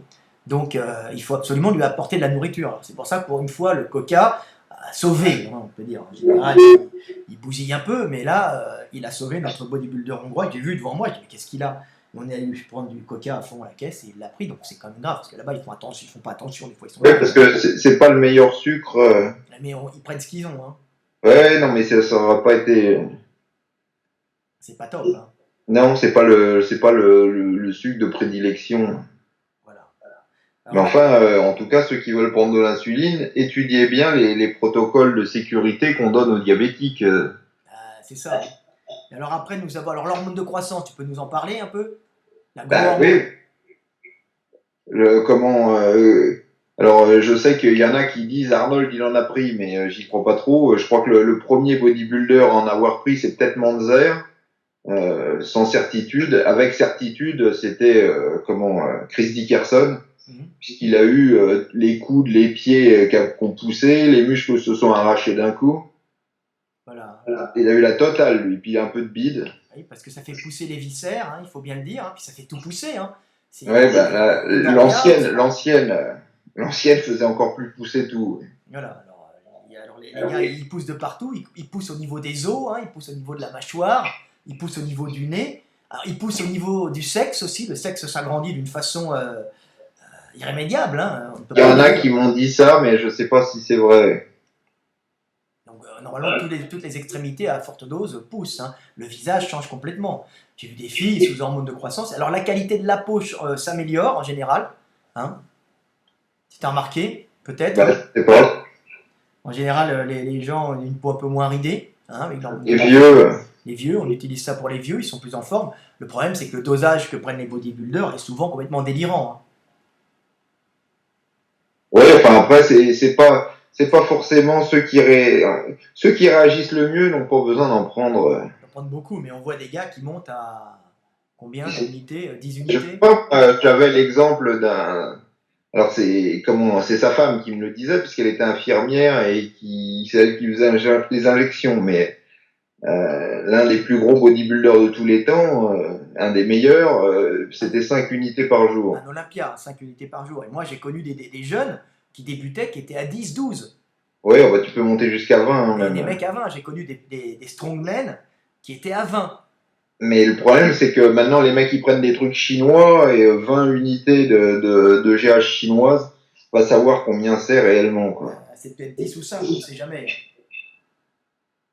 Donc il faut absolument lui apporter de la nourriture. Alors, c'est pour ça que pour une fois, le coca a sauvé, hein, on peut dire. En général, il bousille un peu, mais là, il a sauvé notre bodybuilder hongrois que j'ai vu devant moi. Je dis, mais qu'est-ce qu'il a? On est allé lui prendre du coca à fond à la caisse et il l'a pris, donc c'est quand même grave, parce que là-bas, ils font pas attention, des fois, ils sont Ouais, là. parce que c'est pas le meilleur sucre. Mais ils prennent ce qu'ils ont, hein. Ouais, non, mais ça aura pas été. C'est pas top, hein. Non, c'est pas le sucre de prédilection. Voilà. Mais Alors, enfin, en tout cas, ceux qui veulent prendre de l'insuline, étudiez bien les protocoles de sécurité qu'on donne aux diabétiques. c'est ça. Et alors après, nous avons alors l'hormone de croissance, tu peux nous en parler un peu? La Ben go-hormone. oui, comment. Alors, je sais qu'il y en a qui disent Arnold, il en a pris, mais j'y crois pas trop. Je crois que le premier bodybuilder à en avoir pris, c'est peut-être Manzer, sans certitude. Avec certitude, c'était Chris Dickerson, puisqu'il a eu les coudes, les pieds qui ont poussé, les muscles se sont arrachés d'un coup. Voilà. Il a eu la totale, lui, puis un peu de bide. Oui, parce que ça fait pousser les viscères, hein, il faut bien le dire, hein, puis ça fait tout pousser, hein. Ouais, l'ancienne faisait encore plus pousser tout. Voilà, alors les gars, ils poussent de partout, ils poussent au niveau des os, hein, ils poussent au niveau de la mâchoire, ils poussent au niveau du nez, alors, ils poussent au niveau du sexe aussi, le sexe s'agrandit d'une façon irrémédiable, hein, Il y en a qui m'ont dit ça, mais je sais pas si c'est vrai. Donc, non, normalement, toutes les extrémités à forte dose poussent, hein. Le visage change complètement. J'ai vu des filles sous hormones de croissance. Alors, la qualité de la peau s'améliore en général. Hein. Si tu as remarqué, peut-être. Bah, je sais pas. En général, les gens ont une peau un peu moins ridée. Hein, Les vieux, les vieux, on utilise ça pour les vieux, ils sont plus en forme. Le problème, c'est que le dosage que prennent les bodybuilders est souvent complètement délirant. Hein. ouais, enfin après, c'est pas forcément ceux qui réagissent le mieux n'ont pas besoin d'en prendre. On peut prendre beaucoup, mais on voit des gars qui montent à combien d'unités 10 Je unités. crois que j'avais l'exemple alors c'est sa femme qui me le disait puisqu'elle était infirmière et c'est elle qui faisait les injections, mais l'un des plus gros bodybuilders de tous les temps, un des meilleurs, c'était 5 unités par jour. Un Olympia, 5 unités par jour. Et moi, j'ai connu des jeunes qui débutaient, qui étaient à 10, 12. Ouais, bah, tu peux monter jusqu'à 20 hein, Et même. des mecs à 20. J'ai connu des strongmen qui étaient à 20. Mais le problème, c'est que maintenant, les mecs, ils prennent des trucs chinois et 20 unités de GH chinoise, va savoir combien c'est réellement, quoi. C'est peut-être 10 ou 5, on ne sait jamais.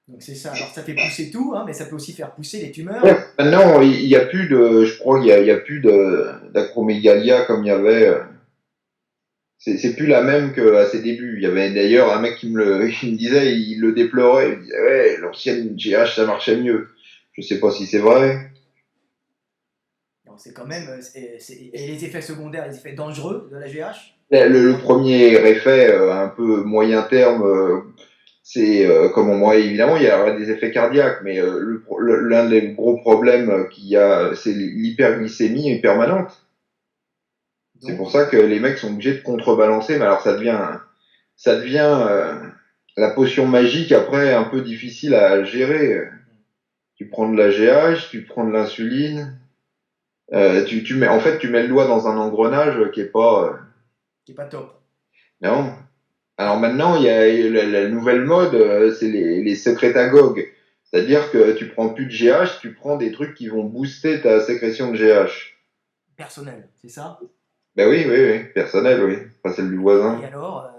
Donc c'est ça. Alors ça fait pousser tout, hein, mais ça peut aussi faire pousser les tumeurs. Ouais, maintenant, il y a plus je crois qu'il y a plus d'acromégalia comme il y avait. C'est plus la même qu'à ses débuts. Il y avait d'ailleurs un mec qui me disait, il le déplorait, il disait, ouais, l'ancienne GH, ça marchait mieux. Je sais pas si c'est vrai. C'est quand même. Et les effets secondaires, les effets dangereux de la GH. Le premier effet, un peu moyen terme, c'est comme moi évidemment il y a des effets cardiaques, mais l'un des gros problèmes qu'il y a, c'est l'hyperglycémie permanente. C'est pour ça que les mecs sont obligés de contrebalancer, mais alors ça devient la potion magique après un peu difficile à gérer. Tu prends de la GH, tu prends de l'insuline, en fait tu mets le doigt dans un engrenage qui est pas top. Non. Alors maintenant, il y a la nouvelle mode, c'est les sécrétagogues. C'est-à-dire que tu prends plus de GH, tu prends des trucs qui vont booster ta sécrétion de GH. Personnel, c'est ça? Ben oui, oui, oui, personnel, oui, pas celle du voisin. Et alors,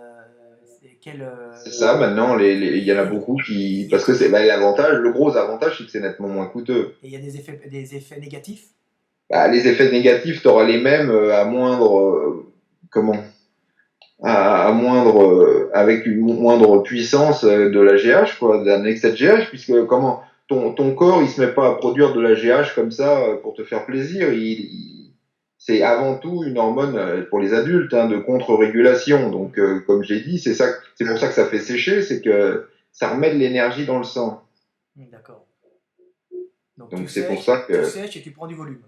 C'est ça, maintenant, il y en a beaucoup qui... Parce que le gros avantage, c'est que c'est nettement moins coûteux. Et il y a des effets négatifs? Bah, les effets négatifs, tu auras les mêmes à moindre... comment à moindre avec une moindre puissance de la GH quoi, d'un excès de GH puisque comment ton corps il se met pas à produire de la GH comme ça pour te faire plaisir, c'est avant tout une hormone pour les adultes hein, de contre-régulation. Donc comme j'ai dit, c'est pour ça que ça fait sécher, c'est que ça remet de l'énergie dans le sang. D'accord. Donc c'est pour ça que tu sèches et tu prends du volume.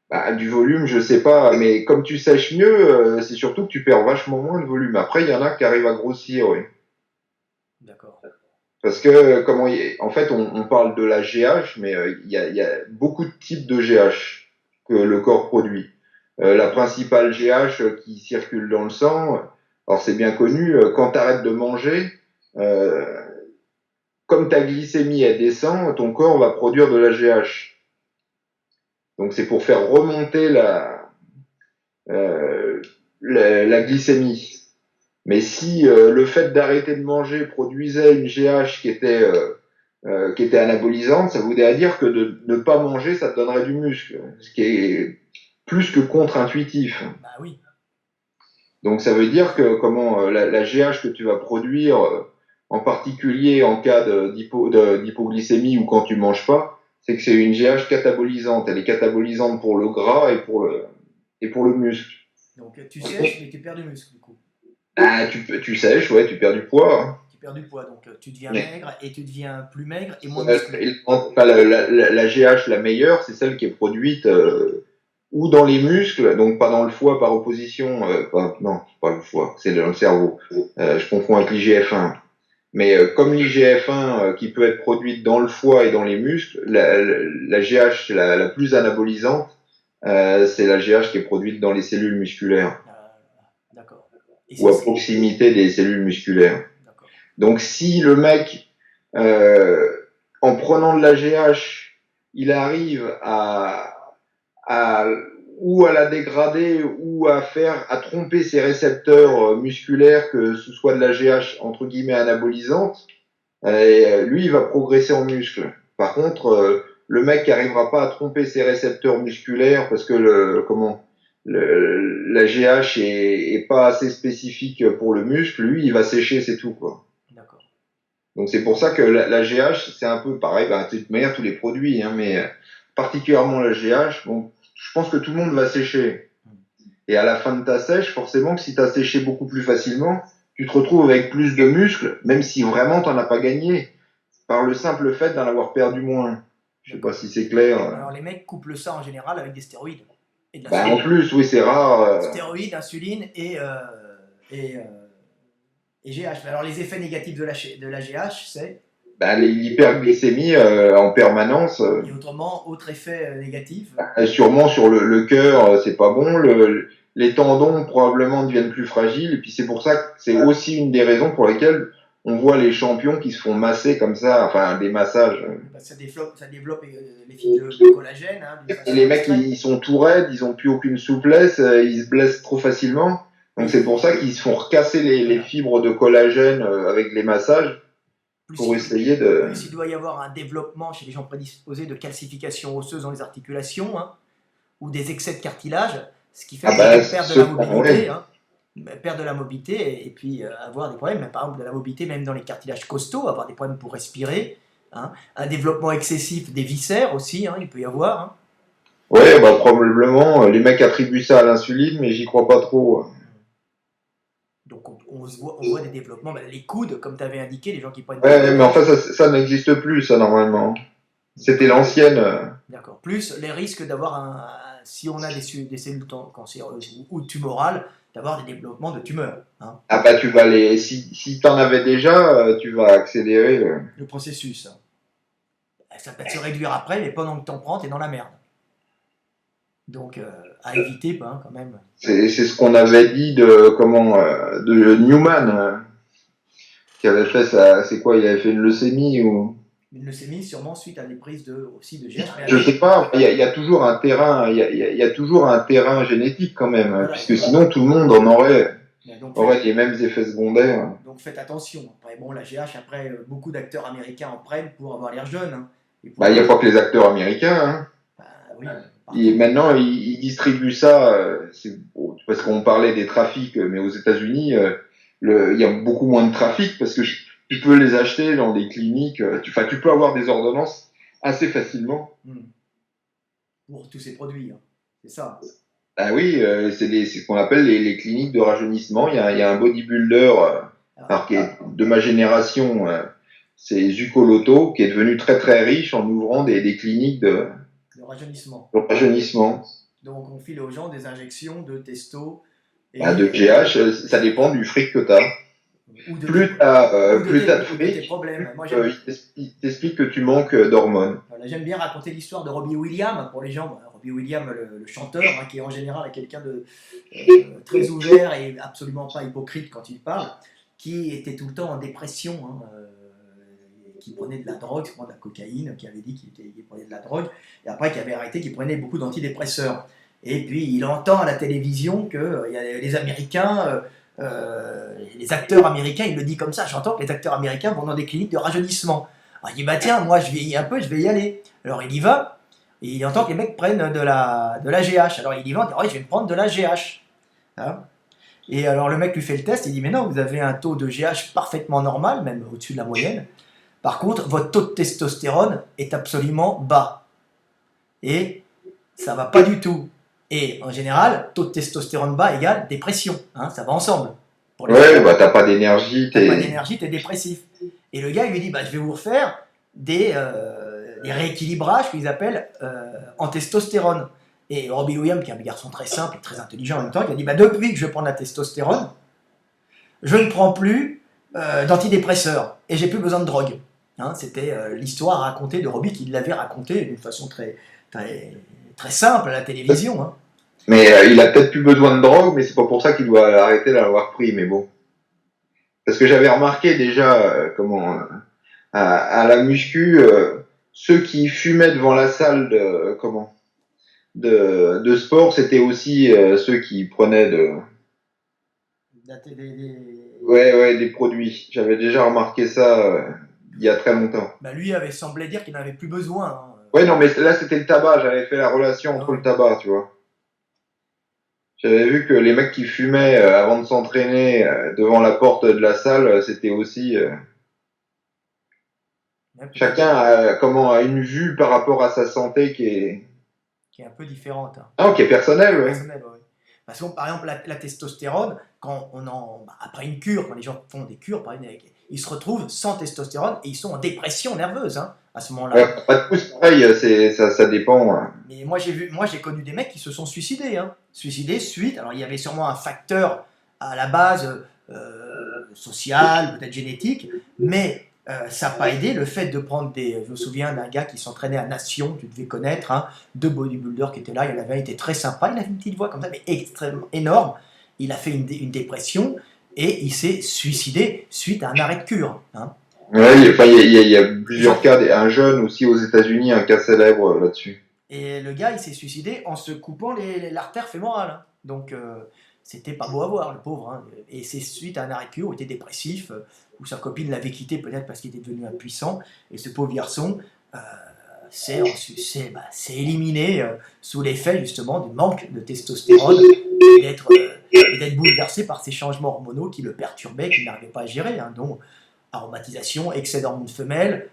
Bah, du volume, je sais pas, mais comme tu sèches mieux, c'est surtout que tu perds vachement moins de volume. Après, il y en a qui arrivent à grossir, oui. D'accord. Parce que, en fait, on parle de la GH, mais il y a beaucoup de types de GH que le corps produit. La principale GH qui circule dans le sang, alors c'est bien connu, quand tu arrêtes de manger, euh, comme ta glycémie elle descend, ton corps va produire de la GH. Donc c'est pour faire remonter la glycémie. Mais si le fait d'arrêter de manger produisait une GH qui était anabolisante, ça voudrait dire que de ne pas manger, ça te donnerait du muscle, ce qui est plus que contre-intuitif. Bah oui. Donc ça veut dire que la GH que tu vas produire, en particulier en cas d'hypoglycémie ou quand tu manges pas, c'est que c'est une GH catabolisante. Elle est catabolisante pour le gras et pour le muscle. Donc tu sèches mais tu perds du muscle du coup. Ah, tu sèches, ouais, tu perds du poids. Hein. Tu perds du poids, donc tu deviens maigre et tu deviens plus maigre et moins musclé. Enfin, la GH la meilleure, c'est celle qui est produite ou dans les muscles, donc pas dans le foie par opposition. Non, pas le foie, c'est dans le cerveau. Je confonds avec l'IGF-1. Mais comme l'IGF-1 qui peut être produite dans le foie et dans les muscles, la GH la plus anabolisante, c'est la GH qui est produite dans les cellules musculaires. D'accord. Ou à proximité des cellules musculaires. Donc si le mec, en prenant de la GH, il arrive ou à la dégrader ou à tromper ses récepteurs musculaires, que ce soit de la GH entre guillemets anabolisante, Lui, il va progresser en muscle. Par contre, le mec qui arrivera pas à tromper ses récepteurs musculaires parce que la GH est pas assez spécifique pour le muscle, lui, il va sécher, c'est tout, quoi. D'accord. Donc c'est pour ça que la GH, c'est un peu pareil, bah, de toute manière, tous les produits, hein, mais particulièrement la GH, bon, je pense que tout le monde va sécher. Et à la fin de ta sèche, forcément que si tu as séché beaucoup plus facilement, tu te retrouves avec plus de muscles, même si vraiment tu n'en as pas gagné, par le simple fait d'en avoir perdu moins. Je sais pas si c'est clair. Alors les mecs couplent ça en général avec des stéroïdes et de Bah, en l'insuline. plus, oui, c'est rare. Stéroïdes, insuline et, euh, et GH. Alors les effets négatifs de la GH, c'est Bah, l'hyperglycémie en permanence, et autrement, autre effet négatif. sûrement sur le cœur, c'est pas bon. Les tendons probablement deviennent plus fragiles. Et puis c'est pour ça que c'est aussi une des raisons pour lesquelles on voit les champions qui se font masser comme ça, enfin des massages. Ça développe les fibres de collagène. Hein, Et les mecs, ils sont tout raides, ils ont plus aucune souplesse, ils se blessent trop facilement. Donc c'est pour ça qu'ils se font recasser les fibres de collagène avec les massages pour essayer de. Plus il doit y avoir un développement chez les gens prédisposés de calcification osseuse dans les articulations, hein, ou des excès de cartilage, ce qui fait qu'ils perdent de la mobilité. Hein, perdre de la mobilité et puis avoir des problèmes, par exemple de la mobilité même dans les cartilages costauds, avoir des problèmes pour respirer, hein, un développement excessif des viscères aussi, hein, il peut y avoir. Hein. Ouais, bah probablement, les mecs attribuent ça à l'insuline, mais j'y crois pas trop. Donc on voit des développements, bah, les coudes, comme tu avais indiqué, les gens qui prennent... Ouais, mais enfin ça n'existe plus, ça normalement. C'était l'ancienne. D'accord. Plus les risques d'avoir si on a des cellules cancéreuses ou tumorales, d'avoir des développements de tumeurs. Hein. Ah bah tu vas si t'en avais déjà, tu vas accélérer. Le processus. Hein. Ça peut se réduire après, mais pendant que t'en prends, t'es dans la merde. Donc à éviter, hein, quand même. C'est ce qu'on avait dit de Newman qui avait fait ça. C'est quoi? Il avait fait une leucémie ou? Une leucémie, sûrement suite à des prises aussi de GH. Je sais pas. Il y a toujours un terrain. Il y a toujours un terrain génétique quand même, voilà, puisque sinon tout le monde en aurait les mêmes effets secondaires. Donc faites attention. Après, bon, la GH, après, beaucoup d'acteurs américains en prennent pour avoir l'air jeune. Hein, bah, il n'y a pas que les acteurs américains. Hein. Bah, oui, et maintenant, ils distribuent ça. Parce qu'on parlait des trafics, mais aux États-Unis, il y a beaucoup moins de trafic parce que tu peux les acheter dans des cliniques. Tu peux avoir des ordonnances assez facilement. Pour tous ces produits, hein. C'est ça. Ah oui, c'est ce qu'on appelle les cliniques de rajeunissement. Il y a un bodybuilder qui est de ma génération, c'est Zuko Loto, qui est devenu très très riche en ouvrant des cliniques de rajeunissement. Donc on file aux gens des injections de testo. Et de GH, ça dépend du fric que tu as. Plus tu as de fric, il t'explique que tu manques d'hormones. Voilà, j'aime bien raconter l'histoire de Robbie Williams pour les gens. Robbie Williams, le chanteur, hein, qui est en général quelqu'un de très ouvert et absolument pas hypocrite quand il parle, qui était tout le temps en dépression, hein, qui prenait de la drogue, de la cocaïne, qui avait dit qu'il prenait de la drogue, et après qui avait arrêté, qui prenait beaucoup d'antidépresseurs. Et puis il entend à la télévision que les Américains... les acteurs américains, il le dit comme ça, j'entends que les acteurs américains vont dans des cliniques de rajeunissement. Alors il dit, bah tiens, moi je vieillis un peu, je vais y aller. Alors il y va, et il entend que les mecs prennent de la GH. Alors il y va, il dit, ouais, je vais me prendre de la GH. Hein, et alors le mec lui fait le test, il dit, mais non, vous avez un taux de GH parfaitement normal, même au-dessus de la moyenne. Par contre, votre taux de testostérone est absolument bas. Et ça va pas du tout. Et en général, taux de testostérone bas égale dépression. Hein, ça va ensemble. Ouais, bah t'as pas d'énergie. T'as pas d'énergie, t'es dépressif. Et le gars, il lui dit, bah, je vais vous refaire des rééquilibrages qu'ils appellent en testostérone. Et Robbie Williams, qui est un garçon très simple et très intelligent en même temps, il a dit, bah, depuis que je prends de la testostérone, je ne prends plus d'antidépresseurs et j'ai plus besoin de drogue. Hein, c'était l'histoire racontée de Robbie qui l'avait racontée d'une façon très simple à la télévision. Hein. Mais il a peut-être plus besoin de drogue, mais c'est pas pour ça qu'il doit arrêter d'avoir pris, mais bon. Parce que j'avais remarqué déjà, à la muscu, ceux qui fumaient devant la salle de sport, c'était aussi ceux qui prenaient des produits. J'avais déjà remarqué ça. il y a très longtemps. Bah, lui avait semblé dire qu'il n'avait plus besoin. Hein. Ouais, non, mais là, c'était le tabac. J'avais fait la relation entre le tabac, tu vois. J'avais vu que les mecs qui fumaient avant de s'entraîner devant la porte de la salle, c'était aussi... Ouais, chacun a une vue par rapport à sa santé qui est un peu différente. Hein. Ah, qui est personnelle, ouais. Personnelle, ouais. Parce que, par exemple, la testostérone, après une cure, quand les gens font des cures, par exemple, ils se retrouvent sans testostérone et ils sont en dépression nerveuse hein, à ce moment-là. Ouais, pas tous pareil, ça dépend. Hein. Mais moi j'ai connu des mecs qui se sont suicidés. Hein. Suicidés suite, alors il y avait sûrement un facteur à la base social, peut-être génétique, mais ça n'a pas aidé le fait de prendre des... Je me souviens d'un gars qui s'entraînait à Nation, tu devais connaître, hein, deux bodybuilders qui étaient là, il y en avait un qui était très sympa, il avait une petite voix comme ça, mais extrêmement énorme. Il a fait une dépression et il s'est suicidé suite à un arrêt de cure. Hein. Ouais, il y a plusieurs cas, un jeune aussi aux États-Unis, un cas célèbre là-dessus. Et le gars, il s'est suicidé en se coupant l'artère fémorale. Hein. Donc, c'était pas beau à voir, le pauvre. Hein. Et c'est suite à un arrêt de cure où il était dépressif, où sa copine l'avait quitté peut-être parce qu'il était devenu impuissant. Et ce pauvre garçon s'est éliminé sous l'effet justement du manque de testostérone et d'être bouleversé par ces changements hormonaux qui le perturbaient, qu'il n'arrivait pas à gérer, hein, dont aromatisation, excès d'hormones femelles,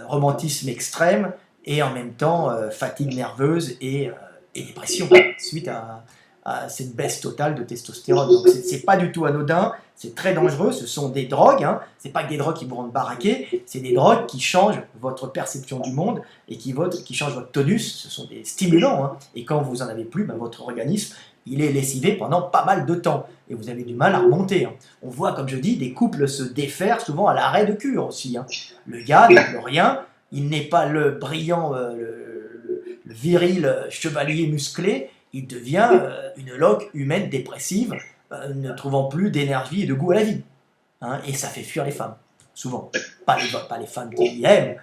romantisme extrême, et en même temps fatigue nerveuse et dépression suite à cette baisse totale de testostérone. Donc c'est pas du tout anodin, c'est très dangereux, ce sont des drogues, hein. C'est pas que des drogues qui vous rendent baraquer, c'est des drogues qui changent votre perception du monde et qui changent votre tonus, ce sont des stimulants, hein. Et quand vous en avez plus, ben, votre organisme il est lessivé pendant pas mal de temps et vous avez du mal à remonter. Hein. On voit, comme je dis, des couples se défaire souvent à l'arrêt de cure aussi. Hein. Le gars n'est plus rien, il n'est pas le brillant, le viril chevalier musclé, il devient une loque humaine dépressive, ne trouvant plus d'énergie et de goût à la vie. Hein, et ça fait fuir les femmes, souvent. Pas les femmes qui aiment,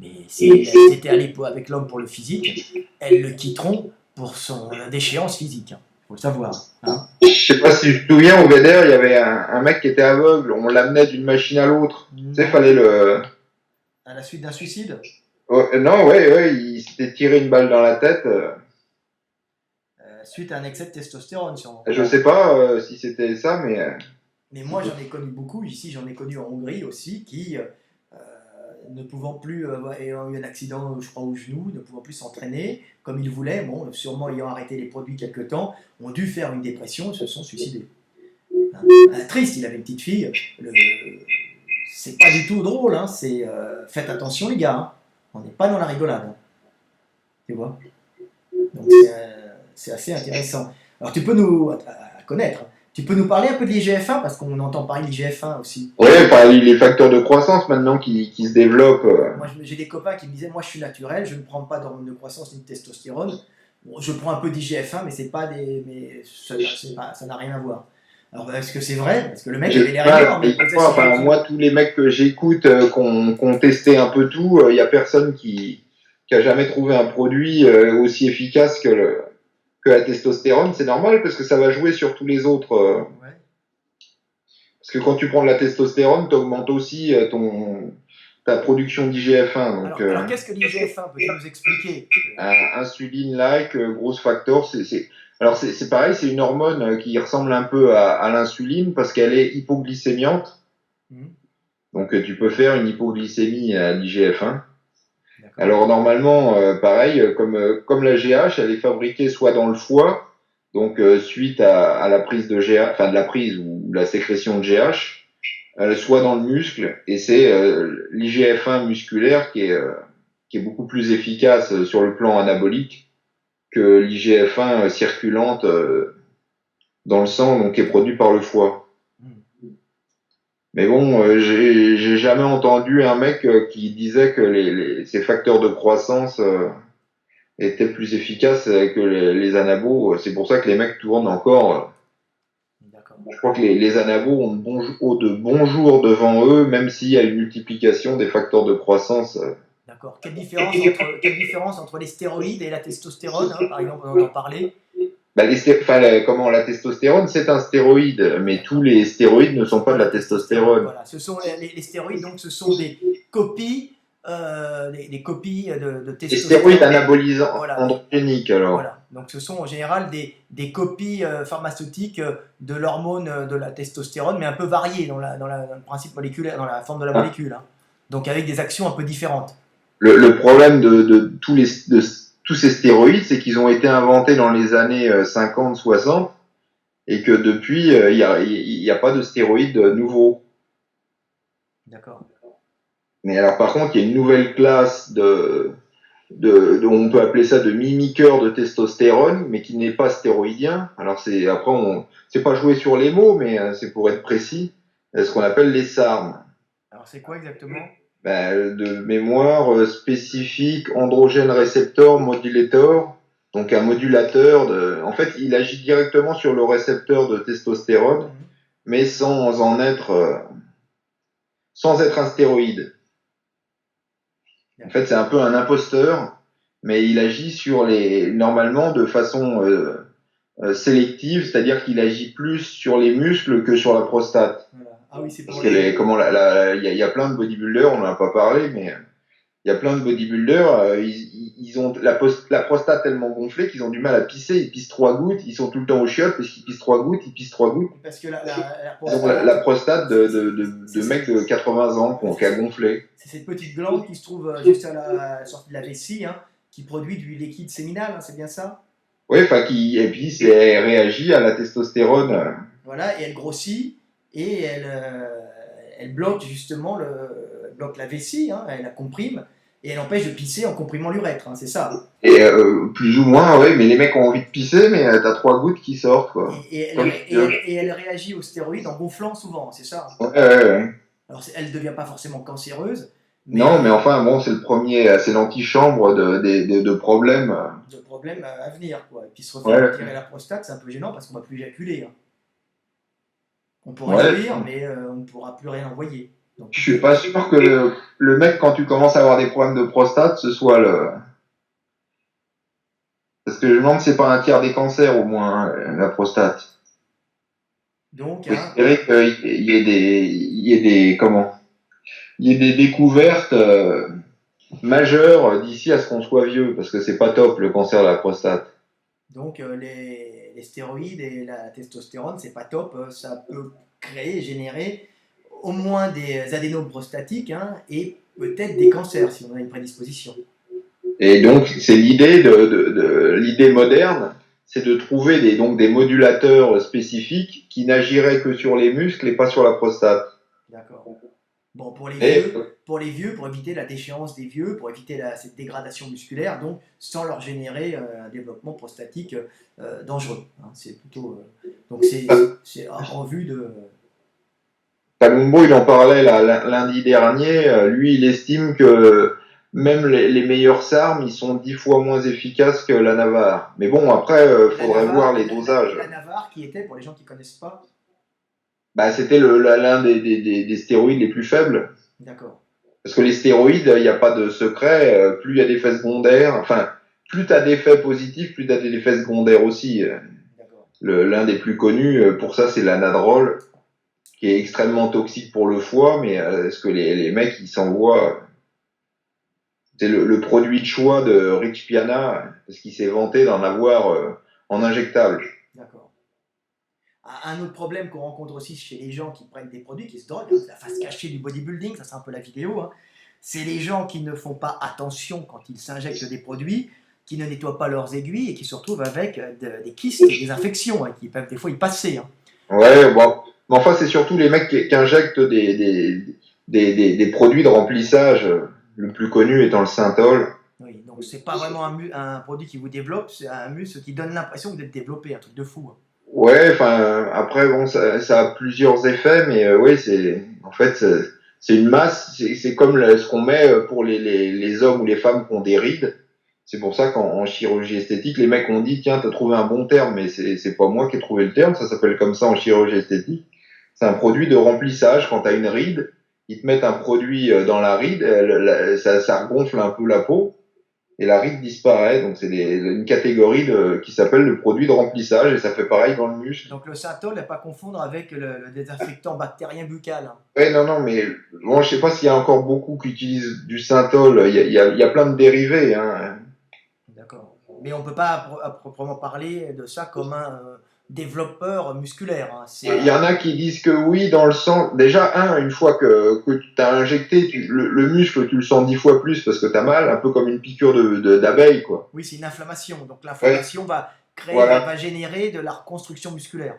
mais si elles étaient allées avec l'homme pour le physique, elles le quitteront pour son déchéance physique. Hein. Faut le savoir. Hein. Je sais pas si tu te souviens, au VDR, il y avait un mec qui était aveugle, on l'amenait d'une machine à l'autre. Tu sais, fallait le... À la suite d'un suicide non, ouais, il s'était tiré une balle dans la tête. Suite à un excès de testostérone, sûrement. Je sais pas si c'était ça, mais... Mais moi, j'en ai connu beaucoup. Ici, j'en ai connu en Hongrie aussi, qui, ne pouvant plus, ayant eu un accident, je crois, au genou, ne pouvant plus s'entraîner comme ils voulaient, bon, sûrement ayant arrêté les produits quelque temps, ont dû faire une dépression et se sont suicidés. Hein. Triste, il avait une petite fille. C'est pas du tout drôle, hein, c'est faites attention les gars, hein. On n'est pas dans la rigolade. Hein. Tu vois. Donc c'est assez intéressant. Alors tu peux nous connaître. Tu peux nous parler un peu de l'IGF-1 parce qu'on entend parler de l'IGF-1 aussi. Oui, les facteurs de croissance maintenant qui se développent. Moi j'ai des copains qui me disaient moi je suis naturel, je ne prends pas d'hormones de croissance ni de testostérone. Bon, je prends un peu d'IGF-1 mais c'est pas des, mais ça n'a rien à voir. Alors est-ce que c'est vrai? Parce que le mec avait l'air énorme. Moi tous les mecs que j'écoute qui ont testé un peu tout, il n'y a personne qui a jamais trouvé un produit aussi efficace que la testostérone. C'est normal parce que ça va jouer sur tous les autres. Ouais. Parce que quand tu prends de la testostérone, tu augmentes aussi ta production d'IGF-1. Donc, alors qu'est-ce que l'IGF-1? Peux-tu nous expliquer? Insuline-like, growth factor, alors c'est pareil, c'est une hormone qui ressemble un peu à l'insuline parce qu'elle est hypoglycémiante. Donc tu peux faire une hypoglycémie à l'IGF-1. Alors normalement, pareil, comme la GH, elle est fabriquée soit dans le foie, donc suite à la prise de GH, enfin de la prise ou la sécrétion de GH, soit dans le muscle, et c'est l'IGF-1 musculaire qui est beaucoup plus efficace sur le plan anabolique que l'IGF-1 circulante dans le sang, donc qui est produit par le foie. Mais bon, j'ai jamais entendu un mec qui disait que ces facteurs de croissance étaient plus efficaces que les anabos. C'est pour ça que les mecs tournent encore. Je crois que les anabos ont de bons jours devant eux, même s'il y a une multiplication des facteurs de croissance. D'accord. Quelle différence entre les stéroïdes et la testostérone, hein, par exemple, on en entend parler? La testostérone, c'est un stéroïde, mais tous les stéroïdes ne sont pas de la testostérone. Voilà, ce sont les stéroïdes, donc ce sont des copies, des copies de Les stéroïdes testostérone. anabolisants Voilà, androgéniques, alors. voilà. Donc ce sont en général des copies pharmaceutiques de l'hormone de la testostérone, mais un peu variées dans le principe moléculaire, dans la forme de la Ah. molécule, hein. Donc avec des actions un peu différentes. Le problème de tous ces stéroïdes, c'est qu'ils ont été inventés dans les années 50, 60, et que depuis, il y a pas de stéroïdes nouveaux. D'accord. Mais alors, par contre, il y a une nouvelle classe on peut appeler ça de mimiqueurs de testostérone, mais qui n'est pas stéroïdien. Alors, c'est pas jouer sur les mots, mais c'est pour être précis, ce qu'on appelle les SARM. Alors c'est quoi exactement? Ben, de mémoire spécifique androgène récepteur modulator, donc un modulateur en fait, il agit directement sur le récepteur de testostérone, mais sans être un stéroïde. En fait, c'est un peu un imposteur, mais il agit normalement de façon sélective, c'est-à-dire qu'il agit plus sur les muscles que sur la prostate. Voilà. Ah oui, c'est Parce pour que les... il y a plein de bodybuilders, on n'en a pas parlé, mais il y a plein de bodybuilders, ils ont la prostate tellement gonflée qu'ils ont du mal à pisser, ils pissent 3 gouttes, ils sont tout le temps au chiottes parce qu'ils pissent 3 gouttes, ils pissent 3 gouttes. Parce que Ils ont la prostate de mecs de 80 ans qui a gonflé. c'est cette petite glande qui se trouve juste à la sortie de la vessie, hein, qui produit du liquide séminal, hein, c'est bien ça? Oui, et puis c'est réagit à la testostérone. Voilà, et elle grossit et elle bloque justement elle bloque la vessie, hein, elle la comprime et elle empêche de pisser en comprimant l'urètre, hein, c'est ça. Et plus ou moins, oui, mais les mecs ont envie de pisser, mais t'as 3 gouttes qui sortent, quoi. Et elle réagit aux stéroïdes en gonflant souvent, c'est ça. Ouais. Alors elle ne devient pas forcément cancéreuse, Non, mais enfin, bon, c'est l'antichambre de problèmes. de problèmes à venir, quoi. Et puis se refaire retirer la prostate, c'est un peu gênant parce qu'on ne va plus éjaculer, hein. On pourrait jouir, mais on ne pourra plus rien envoyer. Donc, je suis pas sûr que le mec, quand tu commences à avoir des problèmes de prostate, ce soit Parce que je me demande si c'est pas un tiers des cancers, au moins, la prostate. donc, Il faut espérer qu'il y ait des découvertes majeures d'ici à ce qu'on soit vieux, parce que c'est pas top, le cancer de la prostate. Donc les stéroïdes et la testostérone, c'est pas top. Ça peut générer au moins des adénomes prostatiques, hein, et peut-être des cancers si on a une prédisposition. Et donc c'est l'idée moderne, c'est de trouver des modulateurs spécifiques qui n'agiraient que sur les muscles et pas sur la prostate. D'accord. Bon, pour les vieux, pour éviter la déchéance des vieux, pour éviter cette dégradation musculaire, donc sans leur générer un développement prostatique dangereux, hein. C'est plutôt donc c'est en vue de... Palumbo, il en parlait lundi dernier. Lui, il estime que même les meilleurs SARM, ils sont 10 fois moins efficaces que la Navarre. Mais bon, après, faudrait voir les dosages. La Navarre, qui était, pour les gens qui ne connaissent pas, bah, c'était l'un des stéroïdes les plus faibles. D'accord. Parce que les stéroïdes, il n'y a pas de secret. Plus il y a d'effets secondaires, enfin, plus tu as d'effets positifs, plus tu as d'effets secondaires aussi. L'un des plus connus, pour ça, c'est l'anadrol, qui est extrêmement toxique pour le foie, mais est-ce que les mecs, ils s'envoient... C'est le produit de choix de Rich Piana, parce qu'il s'est vanté d'en avoir en injectable. D'accord. Un autre problème qu'on rencontre aussi chez les gens qui prennent des produits, qui se droguent, hein, la face cachée du bodybuilding, ça c'est un peu la vidéo, hein, c'est les gens qui ne font pas attention quand ils s'injectent des produits, qui ne nettoient pas leurs aiguilles et qui se retrouvent avec des kystes, des infections, hein, qui peuvent des fois y passer, hein. Ouais, bon. Mais enfin, c'est surtout les mecs qui injectent des produits de remplissage, le plus connu étant le synthol. Oui, donc c'est pas vraiment un produit qui vous développe, c'est un muscle qui donne l'impression que vous êtes développé, un truc de fou, hein. Ouais, enfin, après, bon, ça a plusieurs effets, mais oui, en fait, c'est une masse, c'est comme ce qu'on met pour les hommes ou les femmes qui ont des rides. C'est pour ça qu'en chirurgie esthétique, les mecs ont dit, tiens, t'as trouvé un bon terme, mais c'est pas moi qui ai trouvé le terme, ça s'appelle comme ça en chirurgie esthétique. C'est un produit de remplissage. Quand t'as une ride, ils te mettent un produit dans la ride, ça gonfle un peu la peau, et la ride disparaît. Donc c'est une catégorie qui s'appelle le produit de remplissage et ça fait pareil dans le muscle. Donc le synthol, n'est pas confondre avec le désinfectant bactérien buccal, hein. Ouais, non, non, mais bon, je sais pas s'il y a encore beaucoup qui utilisent du synthol. Il y a plein de dérivés, hein. D'accord. Mais on ne peut pas à proprement parler de ça comme un développeur musculaire, hein. Il y en a qui disent que oui, dans le sens. Déjà, une fois que tu as injecté, le muscle, tu le sens 10 fois plus parce que tu as mal, un peu comme une piqûre d'abeille, quoi. Oui, c'est une inflammation. Donc Ouais, l'inflammation va créer, voilà. va générer de la reconstruction musculaire.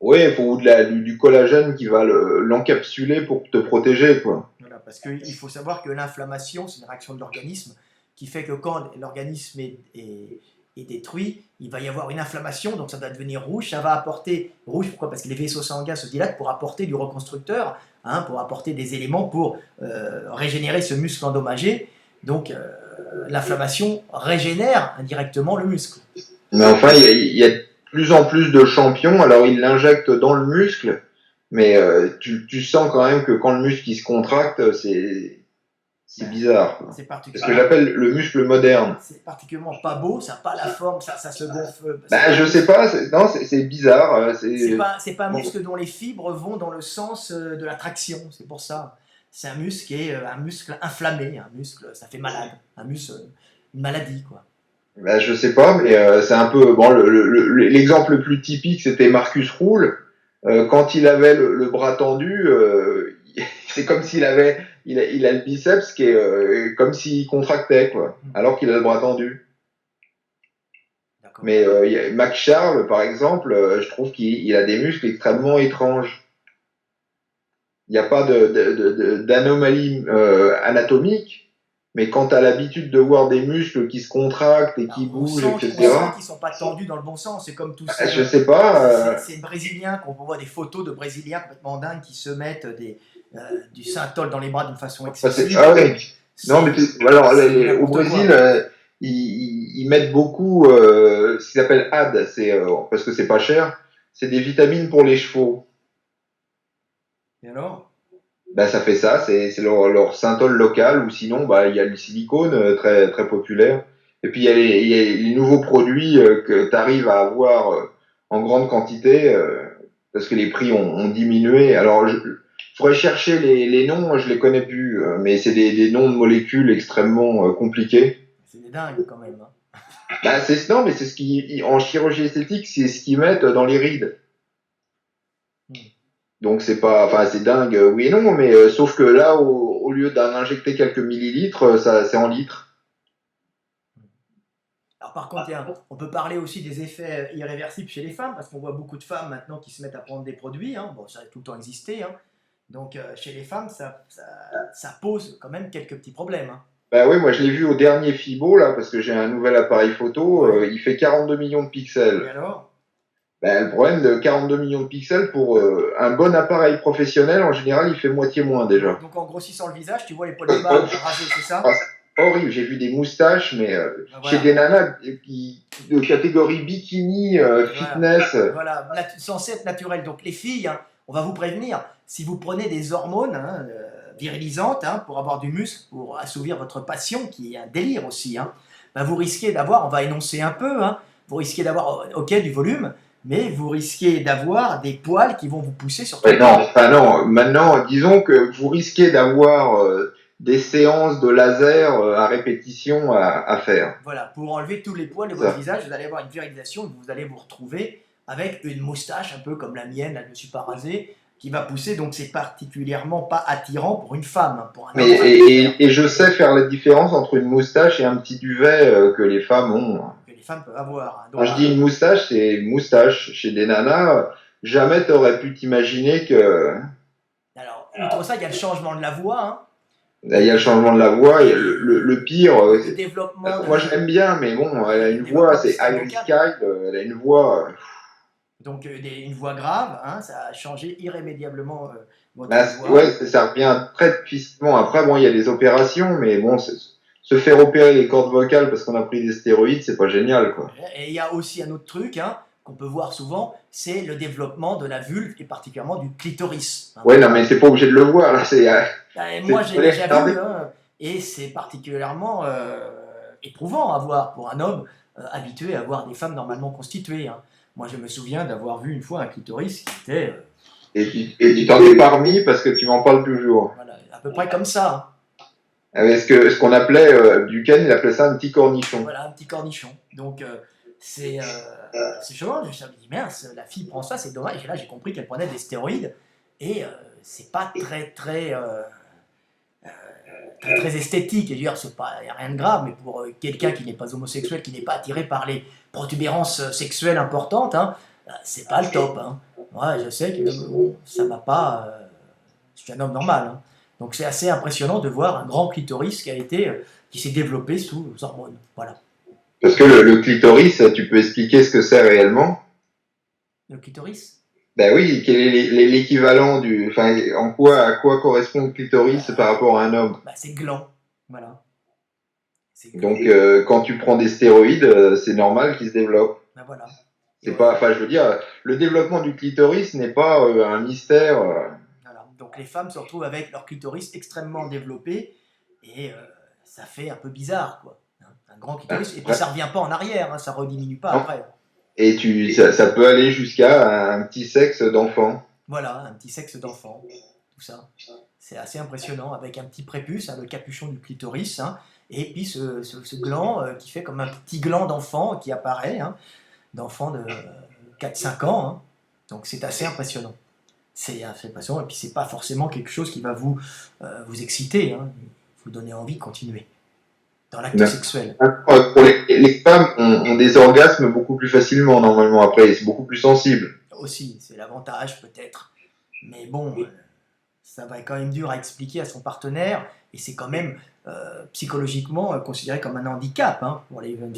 Oui, il faut du collagène qui va l'encapsuler pour te protéger, quoi. Voilà, parce qu'il faut savoir que l'inflammation, c'est une réaction de l'organisme qui fait que quand l'organisme est détruit, il va y avoir une inflammation, donc ça va devenir rouge. Ça va apporter rouge, pourquoi? Parce que les vaisseaux sanguins se dilatent pour apporter du reconstructeur, hein, pour apporter des éléments pour régénérer ce muscle endommagé. Donc l'inflammation régénère indirectement le muscle. Mais enfin, il y a de plus en plus de champions. Alors, ils l'injectent dans le muscle, mais tu sens quand même que quand le muscle il se contracte, c'est Ben, bizarre, quoi. c'est C'est ce que particulièrement, j'appelle le muscle moderne. c'est particulièrement pas beau, ça n'a pas la forme, ça se gonfle. Bah, je sais pas, non, c'est bizarre. C'est pas un Bon, muscle dont les fibres vont dans le sens de la traction, c'est pour ça. C'est un muscle qui est un muscle inflammé, un muscle, ça fait malade, un muscle, une maladie, quoi. bah, je sais pas, mais c'est un peu bon. L'exemple le plus typique, c'était Marcus Roule. Quand il avait le bras tendu, c'est comme s'il avait, il a le biceps qui est comme s'il contractait, quoi, alors qu'il a le bras tendu. D'accord. Mais Mac Charles, par exemple, je trouve qu'il a des muscles extrêmement étranges. Il n'y a pas d'anomalie anatomique, mais quand tu as l'habitude de voir des muscles qui se contractent et qui Alors, on bougent, sent, on etc., sent qu'ils sont pas tendus dans le bon sens, c'est comme tous je sais pas. ces Brésiliens, qu'on voit des photos de Brésiliens complètement dingues qui se mettent du synthol dans les bras d'une façon excessive. Ah ouais. Non, mais alors, C'est au n'importe Brésil, quoi. ils mettent beaucoup ce qu'ils appellent AD, parce que c'est pas cher, c'est des vitamines pour les chevaux. Et alors? Ben, ça fait ça, c'est leur synthol local, ou sinon, bah, il y a le silicone très, très populaire. Et puis, il y a les nouveaux produits que tu arrives à avoir en grande quantité, parce que les prix ont diminué. Alors, je faudrait chercher les noms, je les connais plus, mais c'est des noms de molécules extrêmement compliqués. C'est des dingues quand même, hein. Bah, non, mais c'est ce qui, en chirurgie esthétique, c'est ce qu'ils mettent dans les rides. Hmm. Donc c'est pas, enfin c'est dingue, oui et non, mais sauf que là, au lieu d'en injecter quelques millilitres, ça c'est en litres. Alors par contre, on peut parler aussi des effets irréversibles chez les femmes, parce qu'on voit beaucoup de femmes maintenant qui se mettent à prendre des produits, hein. Bon, ça a tout le temps existé, hein. Donc chez les femmes, ça pose quand même quelques petits problèmes, hein. Bah oui, moi je l'ai vu au dernier Fibo là, parce que j'ai un nouvel appareil photo, Ouais. il fait 42 millions de Et pixels. alors? Bah, le problème de 42 millions de pixels pour un bon appareil professionnel, en général, il fait moitié moins déjà. Donc en grossissant le visage, tu vois les poils de barbe rasés, c'est ça? Ah, c'est horrible, j'ai vu des moustaches, mais Ben chez voilà, des nanas de catégorie bikini, voilà, fitness. voilà, censé être naturel. Donc les filles, hein, on va vous prévenir, si vous prenez des hormones, hein, virilisantes, hein, pour avoir du muscle, pour assouvir votre passion, qui est un délire aussi, hein, ben vous risquez d'avoir, on va énoncer un peu, hein, vous risquez d'avoir, ok, du volume, mais vous risquez d'avoir des poils qui vont vous pousser sur tout Ouais, le non, corps. enfin non. Maintenant, disons que vous risquez d'avoir des séances de laser à répétition à faire. Voilà, pour enlever tous les poils de C'est votre ça. visage, vous allez avoir une virilisation et vous allez vous retrouver avec une moustache un peu comme la mienne, là je ne me suis pas rasé, qui va pousser, donc c'est particulièrement pas attirant pour une femme, hein. Pour un Mais homme, ça peut le faire, et je sais faire la différence entre une moustache et un petit duvet que les femmes ont. que les femmes peuvent avoir, hein. Quand Donc, je dis une moustache, c'est une moustache. Chez des nanas, jamais t'aurais pu t'imaginer que alors, outre ça, il y a le changement de la voix, hein, il y a le changement de la voix. Il y a le pire, le développement moi je l'aime bien, mais bon, elle a une voix, c'est Iris Kyle, elle a une voix. donc une voix grave, hein, ça a changé irrémédiablement votre Bah, voix. ouais, ça revient très physiquement. Après, bon, il y a des opérations, mais bon, se faire opérer les cordes vocales parce qu'on a pris des stéroïdes, c'est pas génial, quoi. Et il y a aussi un autre truc, hein, qu'on peut voir souvent, c'est le développement de la vulve et particulièrement du clitoris, hein. Ouais, non, mais c'est pas obligé de le voir, là, Ben, moi, j'ai fallait déjà regarder. vu, hein, et c'est particulièrement éprouvant à voir pour un homme habitué à voir des femmes normalement constituées, hein. Moi, je me souviens d'avoir vu une fois un clitoris qui était Et tu t'en es pas remis parce que tu m'en parles toujours. voilà, à peu près comme ça, hein. Avec ce qu'on appelait, Duquesne, il appelait ça un petit cornichon. Voilà, un petit cornichon. Donc, c'est chaud. Je me dis, mince, la fille prend ça, c'est dommage. Et là, j'ai compris qu'elle prenait des stéroïdes. Et c'est pas très esthétique. Et je veux dire, y a rien de grave, mais pour quelqu'un qui n'est pas homosexuel, qui n'est pas attiré par les protubérances sexuelles importantes, hein, c'est pas le top, hein. Moi, je sais que bon, ça m'a pas. Je suis un homme normal, hein. Donc c'est assez impressionnant de voir un grand clitoris qui s'est développé sous hormones. Voilà. Parce que le clitoris, tu peux expliquer ce que c'est réellement? Le clitoris, Ben oui, quel est l'équivalent enfin, à quoi correspond le clitoris par rapport à un homme? bah, c'est gland. Voilà. C'est gland. Donc, quand tu prends des stéroïdes, c'est normal qu'il se développe. Ben voilà. C'est pas, enfin, je veux dire, le développement du clitoris n'est pas un mystère. Voilà. Donc les femmes se retrouvent avec leur clitoris extrêmement développé et ça fait un peu bizarre, quoi. Hein, un grand clitoris. Et puis ça revient pas en arrière, hein, ça rediminue pas Non. après. Et ça peut aller jusqu'à un petit sexe d'enfant. Voilà, un petit sexe d'enfant, tout ça. C'est assez impressionnant avec un petit prépuce, hein, le capuchon du clitoris, hein, et puis ce gland qui fait comme un petit gland d'enfant qui apparaît, hein, d'enfant de 4-5 ans, hein. Donc c'est assez impressionnant. C'est assez impressionnant, et puis c'est pas forcément quelque chose qui va vous exciter, hein, vous donner envie de continuer dans l'acte sexuel. Pour les femmes ont des orgasmes beaucoup plus facilement normalement après, c'est beaucoup plus sensible. Aussi, c'est l'avantage peut-être. Mais bon, ça va être quand même dur à expliquer à son partenaire, et c'est quand même psychologiquement considéré comme un handicap, hein, pour les jeunes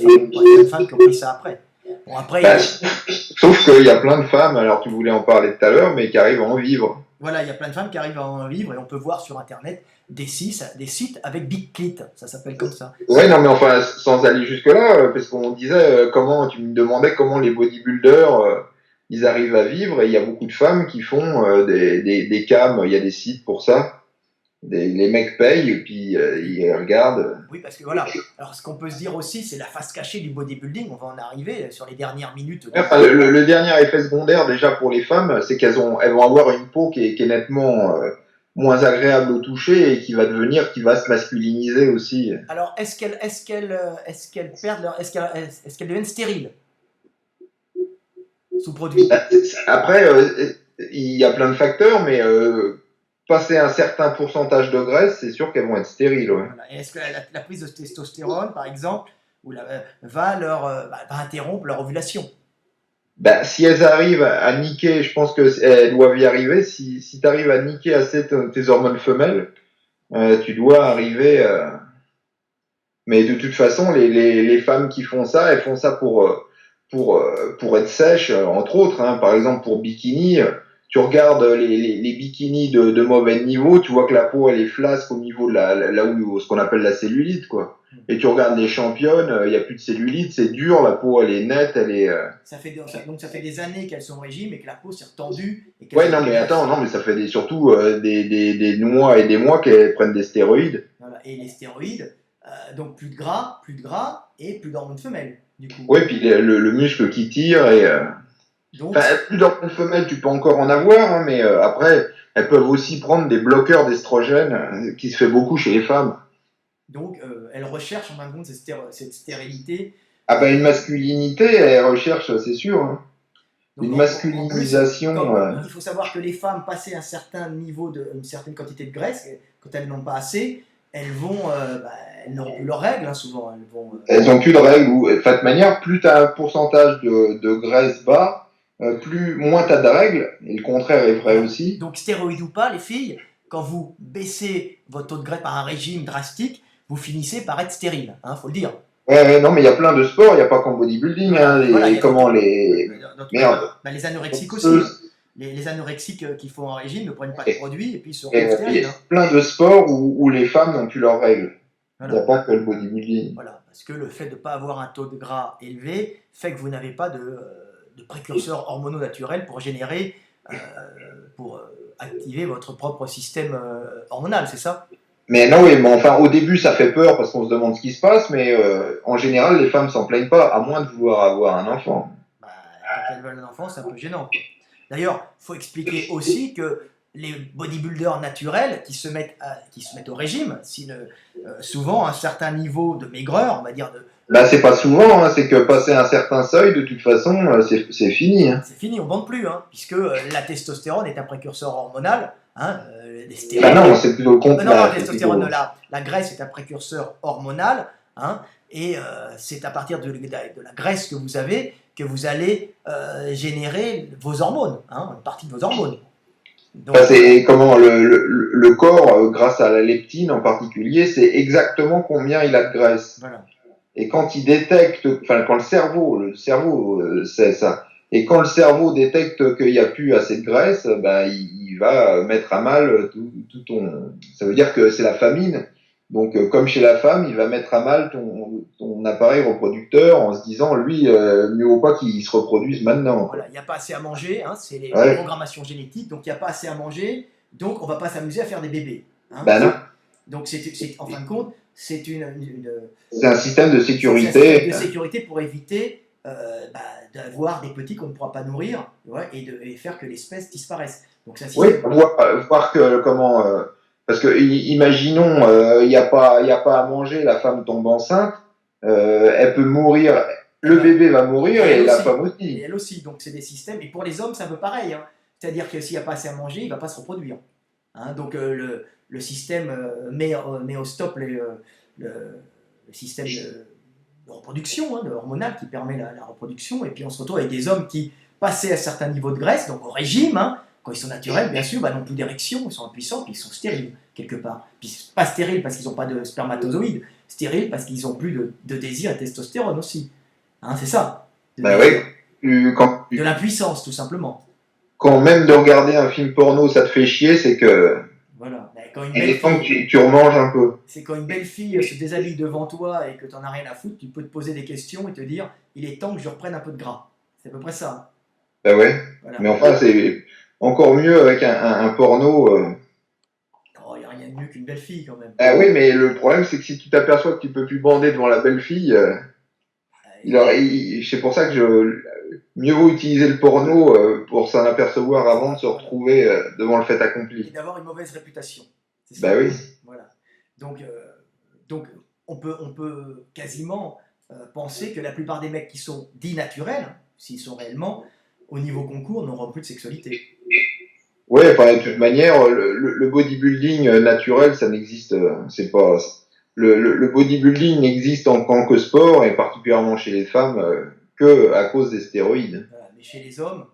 femmes qui ont pris ça après. Bon, après, Bah, sauf qu'il y a plein de femmes, alors tu voulais en parler tout à l'heure, mais qui arrivent à en vivre. voilà, il y a plein de femmes qui arrivent à en vivre, et on peut voir sur Internet des sites avec Big Clit, ça s'appelle comme ça. Ouais, non, mais enfin, sans aller jusque-là, parce qu'on disait, tu me demandais comment les bodybuilders, ils arrivent à vivre, et il y a beaucoup de femmes qui font des cams, il y a des sites pour ça. Les mecs payent, et puis ils regardent. Oui, parce que voilà. Alors, ce qu'on peut se dire aussi, c'est la face cachée du bodybuilding. On va en arriver sur les dernières minutes. Enfin, le dernier effet secondaire, déjà pour les femmes, c'est elles vont avoir une peau qui est nettement moins agréable au toucher et qui va se masculiniser aussi. Alors, est-ce perdent est-ce qu'elles deviennent stériles sous produit? Après, il y a plein de facteurs, mais passer un certain pourcentage de graisse, c'est sûr qu'elles vont être stériles. Ouais. Voilà. Et est-ce que la prise de testostérone, par exemple, va interrompre leur ovulation? Bah, si elles arrivent à niquer, je pense qu'elles doivent y arriver. Si tu arrives à niquer assez tes hormones femelles, tu dois arriver. Mais de toute façon, les femmes qui font ça, elles font ça pour être sèches, entre autres. Hein. Par exemple, pour bikini, tu regardes les bikinis de mauvais niveau, tu vois que la peau, elle est flasque au niveau de là où ce qu'on appelle la cellulite, quoi. Et tu regardes les championnes, il n'y a plus de cellulite, c'est dur, la peau, elle est nette, elle est... Donc ça fait des années qu'elles sont au régime et que la peau s'est retendue. Et ouais, non, mais attends, non, mais ça fait surtout des mois et des mois qu'elles prennent des stéroïdes. Voilà. Et les stéroïdes, donc plus de gras et plus d'hormones femelles, du coup. Ouais, puis le muscle qui tire et... Donc, enfin, plus d'hormones femelles, tu peux encore en avoir, hein, mais après, elles peuvent aussi prendre des bloqueurs d'estrogène, qui se fait beaucoup chez les femmes. Donc, elles recherchent en fin de compte cette stérilité. Ah ben, une masculinité, elles recherchent, c'est sûr. Hein. Donc, une masculinisation. Il faut savoir que les femmes, passées un certain niveau, une certaine quantité de graisse, quand elles n'ont pas assez, elles n'auront plus leurs règles, hein, souvent. Elles n'ont plus de règles. De toute manière, plus tu as un pourcentage de graisse bas, moins tu as de règles, et le contraire est vrai aussi. Donc, stéroïdes ou pas, les filles, quand vous baissez votre taux de graisse par un régime drastique, vous finissez par être stérile, hein, faut le dire. Ouais, non, mais il y a plein de sports, il n'y a pas qu'en bodybuilding. Hein, Merde. Les anorexiques aussi. Les anorexiques qui font un régime ne prennent pas de produits et puis se retrouvent stériles. Il y a plein de sports où les femmes n'ont plus leurs règles. Voilà. Il n'y a pas que le bodybuilding. Voilà, parce que le fait de ne pas avoir un taux de gras élevé fait que vous n'avez pas de précurseurs hormonaux naturels pour activer votre propre système hormonal, c'est ça? Mais non, oui, mais enfin, au début, ça fait peur parce qu'on se demande ce qui se passe, mais en général, les femmes s'en plaignent pas, à moins de vouloir avoir un enfant. Bah, quand elles veulent un enfant, c'est un peu gênant, quoi. D'ailleurs, il faut expliquer aussi que les bodybuilders naturels qui se mettent au régime, souvent un certain niveau de maigreur, on va dire, Là, c'est pas souvent, hein, c'est que passer un certain seuil, de toute façon, c'est fini. Hein. c'est fini, on ne bande plus, hein, puisque la testostérone est un précurseur hormonal, hein, les Bah stéroïdes. non, c'est plutôt le Non, non, la contraire. testostérone, la graisse est un précurseur hormonal, hein, et c'est à partir de la graisse que vous allez générer vos hormones, hein, une partie de vos hormones. Donc, Enfin, c'est comment le corps, grâce à la leptine en particulier, c'est exactement combien il a de graisse. voilà. Et quand il détecte, enfin quand le cerveau sait ça. Et quand le cerveau détecte qu'il n'y a plus assez de graisse, ben il va mettre à mal tout ton. Ça veut dire que c'est la famine. Donc comme chez la femme, il va mettre à mal ton appareil reproducteur en se disant lui mieux vaut pas qu'il se reproduise maintenant. Voilà, il n'y a pas assez à manger, hein, c'est les Ouais. programmations génétiques, donc il n'y a pas assez à manger, donc on ne va pas s'amuser à faire des bébés. Hein. Ben non. Donc en fin de compte, c'est C'est un système de c'est un système sécurité. de sécurité pour éviter d'avoir des petits qu'on ne pourra pas nourrir, ouais, et faire que l'espèce disparaisse. Donc c'est un Oui, système. voir que comment parce que imaginons il n'y a pas à manger, la femme tombe enceinte, elle peut mourir, le ben, bébé va mourir et et elle la aussi. femme Et aussi. elle aussi. Donc c'est des systèmes. Et pour les hommes, c'est un peu pareil. Hein. C'est-à-dire que s'il n'y a pas assez à manger, il ne va pas se reproduire. Hein. Donc le système met au stop le système de reproduction, hein, hormonal qui permet la reproduction. Et puis on se retrouve avec des hommes qui, passés à certains niveaux de graisse, donc au régime, hein, quand ils sont naturels, bien sûr, bah, n'ont plus d'érection, ils sont impuissants, puis ils sont stériles, quelque part. Puis pas stériles parce qu'ils n'ont pas de spermatozoïdes, stériles parce qu'ils n'ont plus de désir et de testostérone aussi. Hein, c'est ça. Ben oui, De l'impuissance, tout simplement. quand même de regarder un film porno ça te fait chier, c'est que Voilà. Mais quand une il belle est temps que fille, tu remanges un peu. c'est quand une belle fille se déshabille devant toi et que tu n'en as rien à foutre, tu peux te poser des questions et te dire il est temps que je reprenne un peu de gras. C'est à peu près ça. Ben ouais, Voilà. mais enfin c'est encore mieux avec un porno. Oh, il n'y a rien de mieux qu'une belle fille quand même. Ah oui, mais le problème c'est que si tu t'aperçois que tu peux plus bander devant la belle fille, c'est pour ça que mieux vaut utiliser le porno pour s'en apercevoir avant de se retrouver devant le fait Et accompli. d'avoir une mauvaise réputation. C'est ça. Bah oui. Voilà. Donc on peut quasiment penser que la plupart des mecs qui sont dits naturels, hein, s'ils sont réellement, au niveau concours, n'auront plus de sexualité. Ouais, enfin, de toute manière, le bodybuilding naturel, ça n'existe, c'est pas, le bodybuilding n'existe en tant que sport, et particulièrement chez les femmes, que à cause des stéroïdes. Voilà. Mais chez les hommes,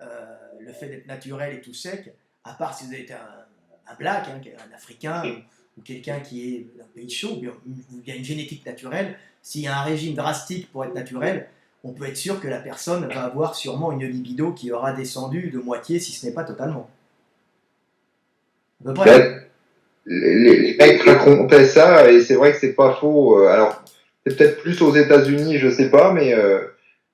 euh, le fait d'être naturel et tout sec, à part si vous êtes un black, hein, un africain, ou quelqu'un qui est d'un pays chaud, où il y a une génétique naturelle, s'il y a un régime drastique pour être naturel, on peut être sûr que la personne va avoir sûrement une libido qui aura descendu de moitié, si ce n'est pas totalement. À peu près. Là, les mecs racontaient ça, et c'est vrai que c'est pas faux. Alors, c'est peut-être plus aux États-Unis, je sais pas, mais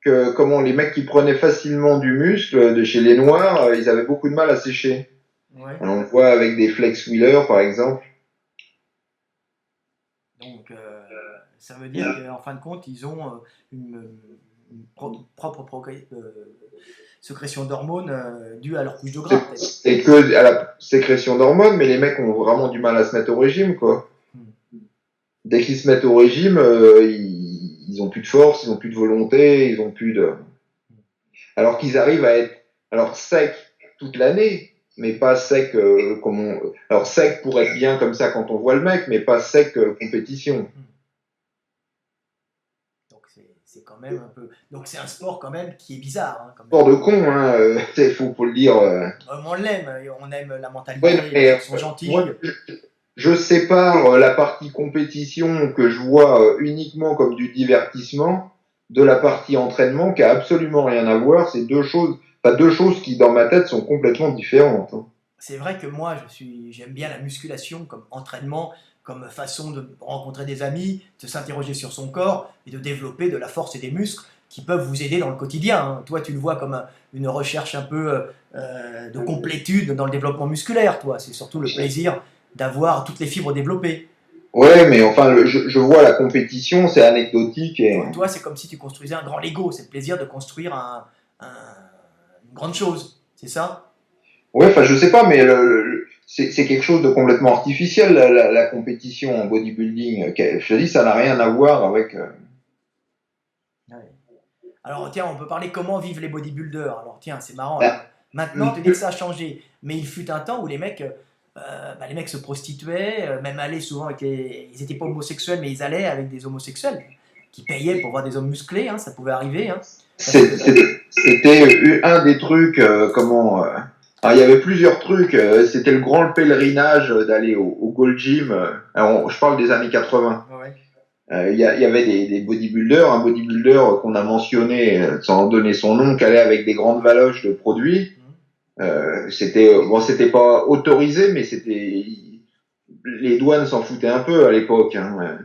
que comment les mecs qui prenaient facilement du muscle de chez les Noirs, ils avaient beaucoup de mal à sécher. Ouais. Alors, on le voit avec des Flex Wheeler, par exemple. Donc, ça veut dire qu'en fin de compte, ils ont propre sécrétion d'hormones due à leur couche de gras. C'est que à la sécrétion d'hormones, mais les mecs ont vraiment du mal à se mettre au régime, quoi. Dès qu'ils se mettent au régime, ils ont plus de force, ils ont plus de volonté, ils ont plus de. Alors qu'ils arrivent à être alors secs toute l'année, mais pas secs alors sec pour être bien comme ça quand on voit le mec, mais pas sec compétition. Donc c'est quand même un peu. Donc c'est un sport quand même qui est bizarre. Hein, Sport de con, hein, faut le dire. On l'aime, on aime la mentalité, Ouais, mais, ils sont gentils. moi, je sépare la partie compétition que je vois uniquement comme du divertissement de la partie entraînement qui a absolument rien à voir. C'est deux choses qui dans ma tête sont complètement différentes. Hein. C'est vrai que moi, j'aime bien la musculation comme entraînement, comme façon de rencontrer des amis, de s'interroger sur son corps et de développer de la force et des muscles qui peuvent vous aider dans le quotidien. Hein. Toi, tu le vois comme une recherche un peu de complétude dans le développement musculaire. Toi, c'est surtout le plaisir d'avoir toutes les fibres développées. Ouais, mais enfin, je vois la compétition, c'est anecdotique et. Toi, c'est comme si tu construisais un grand Lego. C'est le plaisir de construire une grande chose. C'est ça? Ouais, enfin, je sais pas, mais c'est quelque chose de complètement artificiel, la compétition en bodybuilding. Je te dis, ça n'a rien à voir avec. Ouais. Alors, tiens, on peut parler comment vivent les bodybuilders. Alors, tiens, c'est marrant Bah, là. Maintenant, tu dis que ça a changé. Mais il fut un temps où les mecs se prostituaient, même allaient souvent avec les. Ils n'étaient pas homosexuels, mais ils allaient avec des homosexuels qui payaient pour voir des hommes musclés. Hein, ça pouvait arriver. Hein. C'était un des trucs, alors, il y avait plusieurs trucs. C'était le grand pèlerinage d'aller au Gold Gym. Alors, je parle des années 80. Ouais. Il y avait des bodybuilders, un bodybuilder qu'on a mentionné sans donner son nom, qui allait avec des grandes valoches de produits. C'était pas autorisé, mais c'était les douanes s'en foutaient un peu à l'époque. Hein.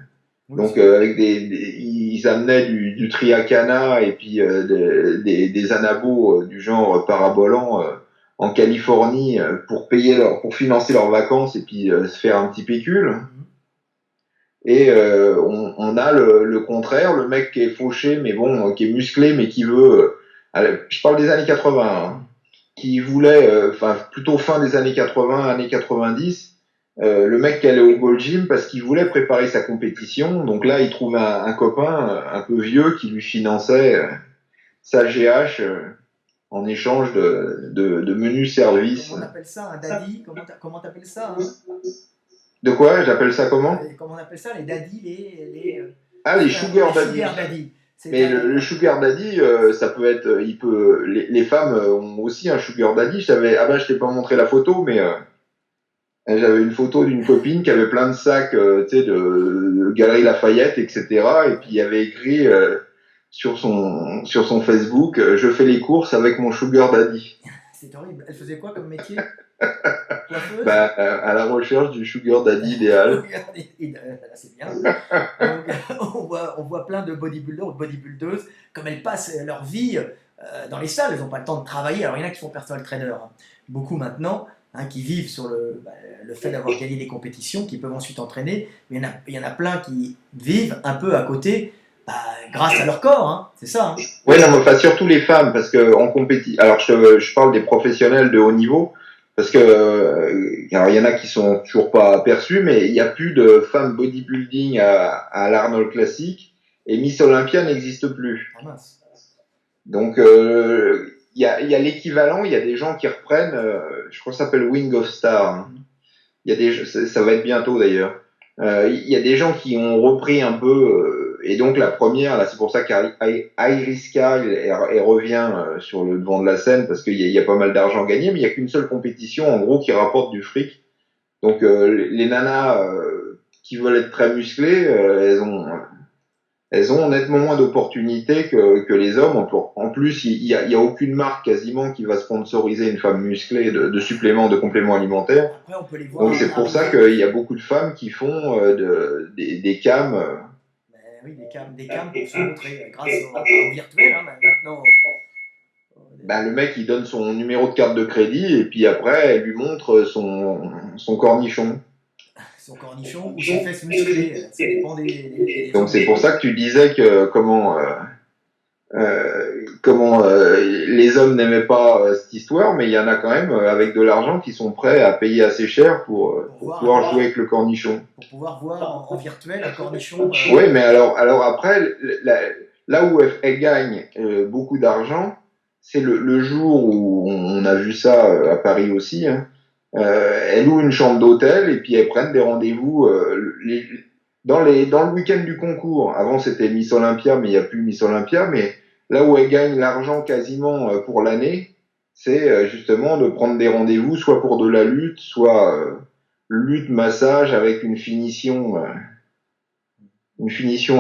Oui, Donc avec ils amenaient du Triacana et puis des anabos du genre parabolant en Californie pour financer leurs vacances et puis se faire un petit pécule. Et on a le contraire, le mec qui est fauché mais bon, qui est musclé mais qui veut. Je parle des années 80, hein, qui voulait, enfin plutôt fin des années 80, années 90. Le mec qui allait au Gold Gym parce qu'il voulait préparer sa compétition. Donc là, il trouve un copain un peu vieux qui lui finançait sa GH en échange de menus services. Comment on appelle ça, un daddy? Comment t'appelles ça, hein? De quoi? J'appelle ça comment? Comment on appelle ça, les daddies, Ah, les sugar daddy. sugar daddy. Mais le sugar daddy, ça peut être, les femmes ont aussi un sugar daddy. Ah ben, je t'ai pas montré la photo, mais j'avais une photo d'une copine qui avait plein de sacs, tu sais, de Galerie Lafayette, etc. Et puis il y avait écrit sur son Facebook, je fais les courses avec mon sugar daddy. C'est horrible. Elle faisait quoi comme métier? Coiffeuse? Bah, à la recherche du sugar daddy idéal. C'est bien. Donc, on voit plein de bodybuilders ou de bodybuildeuses, comme elles passent leur vie dans les salles, elles n'ont pas le temps de travailler. Alors il y en a qui font personal trainer, hein. Beaucoup maintenant, hein, qui vivent sur le fait d'avoir gagné des compétitions, qui peuvent ensuite entraîner. Mais il y en a plein qui vivent un peu à côté, grâce à leur corps, hein. C'est ça. Hein. Oui, non, mais enfin, surtout les femmes, parce que en compétition. Alors je parle des professionnels de haut niveau. Parce que alors il y en a qui sont toujours pas aperçus, mais il y a plus de femmes bodybuilding à l'Arnold Classic et Miss Olympia n'existe plus. Ah mince. Donc il y a l'équivalent, il y a des gens qui reprennent, je crois que ça s'appelle Wing of Star. Hein. Il y a ça va être bientôt d'ailleurs. Il y a des gens qui ont repris un peu et donc la première là, c'est pour ça qu'Iris Kyle elle revient sur le devant de la scène parce qu'il y a pas mal d'argent gagné, mais il y a qu'une seule compétition en gros qui rapporte du fric. Donc les nanas qui veulent être très musclées, elles ont nettement moins d'opportunités que les hommes. En plus, il y a aucune marque quasiment qui va sponsoriser une femme musclée de suppléments, de compléments alimentaires. Après, on peut les voir. Donc c'est pour ça qu'il y a beaucoup de femmes qui font des cams. Oui, des cams pour se montrer grâce au virtuel. Hein, maintenant. Ben, le mec il donne son numéro de carte de crédit et puis après elle lui montre son cornichon. Son cornichon ou ses fesses musclées, ça dépend des Donc c'est pour ça que tu disais que comment les hommes n'aimaient pas cette histoire, mais il y en a quand même avec de l'argent qui sont prêts à payer assez cher pour pouvoir jouer avec le cornichon. Pour pouvoir voir en virtuel un cornichon. Oui, mais alors après, là où elle gagne beaucoup d'argent, c'est le jour où on a vu ça à Paris aussi. Hein, elles louent une chambre d'hôtel et puis elles prennent des rendez-vous dans le week-end du concours. Avant c'était Miss Olympia, mais il n'y a plus Miss Olympia. Mais là où elles gagnent l'argent quasiment pour l'année, c'est justement de prendre des rendez-vous, soit pour de la lutte, soit lutte massage avec une finition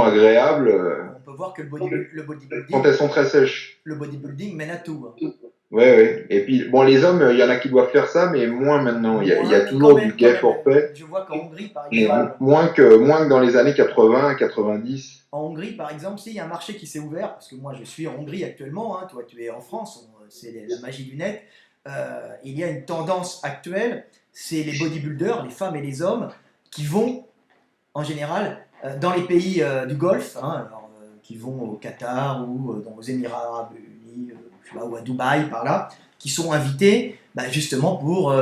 agréable. On peut voir que le bodybuilding. Quand elles sont très sèches. Le bodybuilding mène à tout. Hein. Ouais. Et puis, bon, les hommes, il y en a qui doivent faire ça, mais moins maintenant. Il y a toujours du gay forfait. Je vois qu'en Hongrie, par exemple. Moins que dans les années 80, 90. En Hongrie, par exemple, il y a un marché qui s'est ouvert, parce que moi je suis en Hongrie actuellement, hein, toi tu es en France, c'est la magie du net. Il y a une tendance actuelle c'est les bodybuilders, les femmes et les hommes, qui vont, en général, dans les pays du Golfe, hein, alors, qui vont au Qatar ou dans les Émirats Arabes Unis, je sais pas, ou à Dubaï, par là, qui sont invités justement pour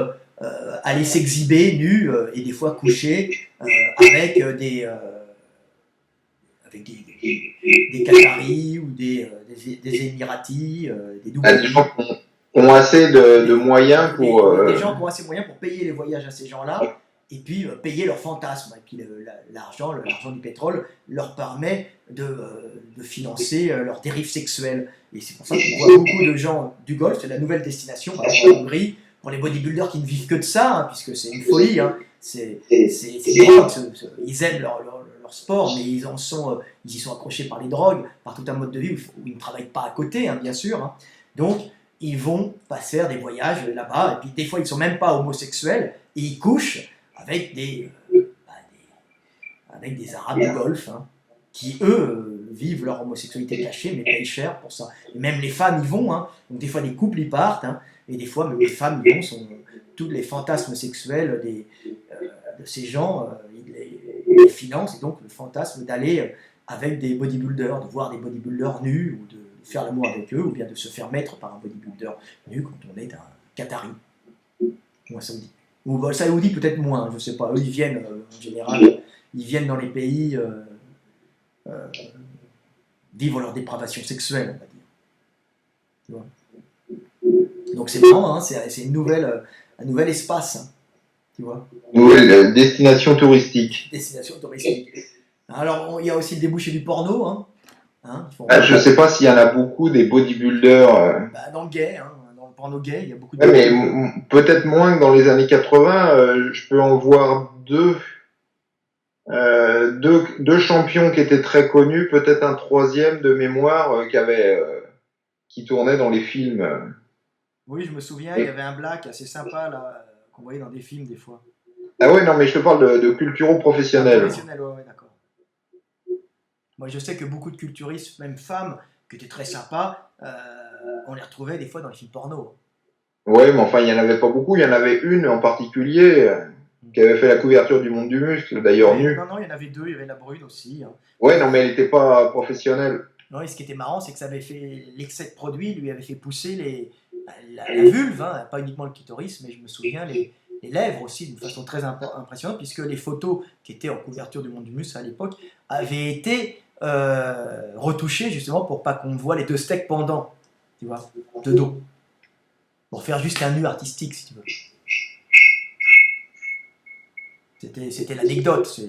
aller s'exhiber nus et des fois coucher avec avec des Qataris ou des Émiratis, des Ah, des Dubaïs. gens qui ont assez de moyens pour. Des gens qui ont assez de moyens pour payer les voyages à ces gens-là et puis payer leurs fantasmes. Et puis l'argent du pétrole leur permet de financer leurs dérives sexuelles. Et c'est pour ça qu'on voit beaucoup de gens du Golfe, c'est la nouvelle destination, par exemple en Hongrie, pour les bodybuilders qui ne vivent que de ça, hein, puisque c'est une folie. Hein. C'est drogue, ils aiment leur sport, mais ils y sont accrochés par les drogues, par tout un mode de vie où ils ne travaillent pas à côté, hein, bien sûr. Hein. Donc, ils vont pas faire des voyages là-bas, et puis des fois ils sont même pas homosexuels, et ils couchent avec avec des Arabes du Golfe, hein, qui eux vivent leur homosexualité cachée, mais payent cher pour ça. Et même les femmes y vont, hein, donc des fois des couples y partent, hein, et des fois même les femmes y vont, tous les fantasmes sexuels de ces gens, ils les financent, et donc le fantasme d'aller avec des bodybuilders, de voir des bodybuilders nus, ou de faire l'amour avec eux, ou bien de se faire mettre par un bodybuilder nu quand on est un Qatari ou un Saoudi. Ou un Saoudi peut-être moins, je ne sais pas. Eux, ils viennent en général, ils viennent dans les pays vivre leur dépravation sexuelle, on va dire. Tu vois. Donc c'est marrant, hein, c'est un nouvel espace, hein, tu vois. Nouvelle destination touristique. Destination touristique. Alors il y a aussi le débouché du porno, hein. Hein, je sais pas s'il y en a beaucoup des bodybuilders. Dans le gay, hein, dans le porno gay, il y a beaucoup de. Ouais, mais peut-être moins que dans les années 80. Je peux en voir deux champions qui étaient très connus, peut-être un troisième de mémoire qui tournait dans les films. Oui, je me souviens, il y avait un black assez sympa là, qu'on voyait dans des films des fois. Ah ouais, non, mais je te parle de culturaux professionnels. Professionnel, ouais, d'accord. Moi, je sais que beaucoup de culturistes, même femmes, qui étaient très sympas, on les retrouvait des fois dans les films porno. Ouais, mais enfin, il n'y en avait pas beaucoup. Il y en avait une en particulier qui avait fait la couverture du Monde du Muscle, d'ailleurs nue. Non, il y en avait deux. Il y avait la brune aussi. Hein. Ouais, non, mais elle n'était pas professionnelle. Non, et ce qui était marrant, c'est que ça avait fait l'excès de produit lui avait fait pousser la vulve, hein, pas uniquement le clitoris, mais je me souviens les lèvres aussi d'une façon très impressionnante, puisque les photos qui étaient en couverture du Monde du Muscle à l'époque avaient été retouchées justement pour pas qu'on voit les deux steaks pendant, tu vois, de dos, pour faire juste un nu artistique, si tu veux. C'était l'anecdote,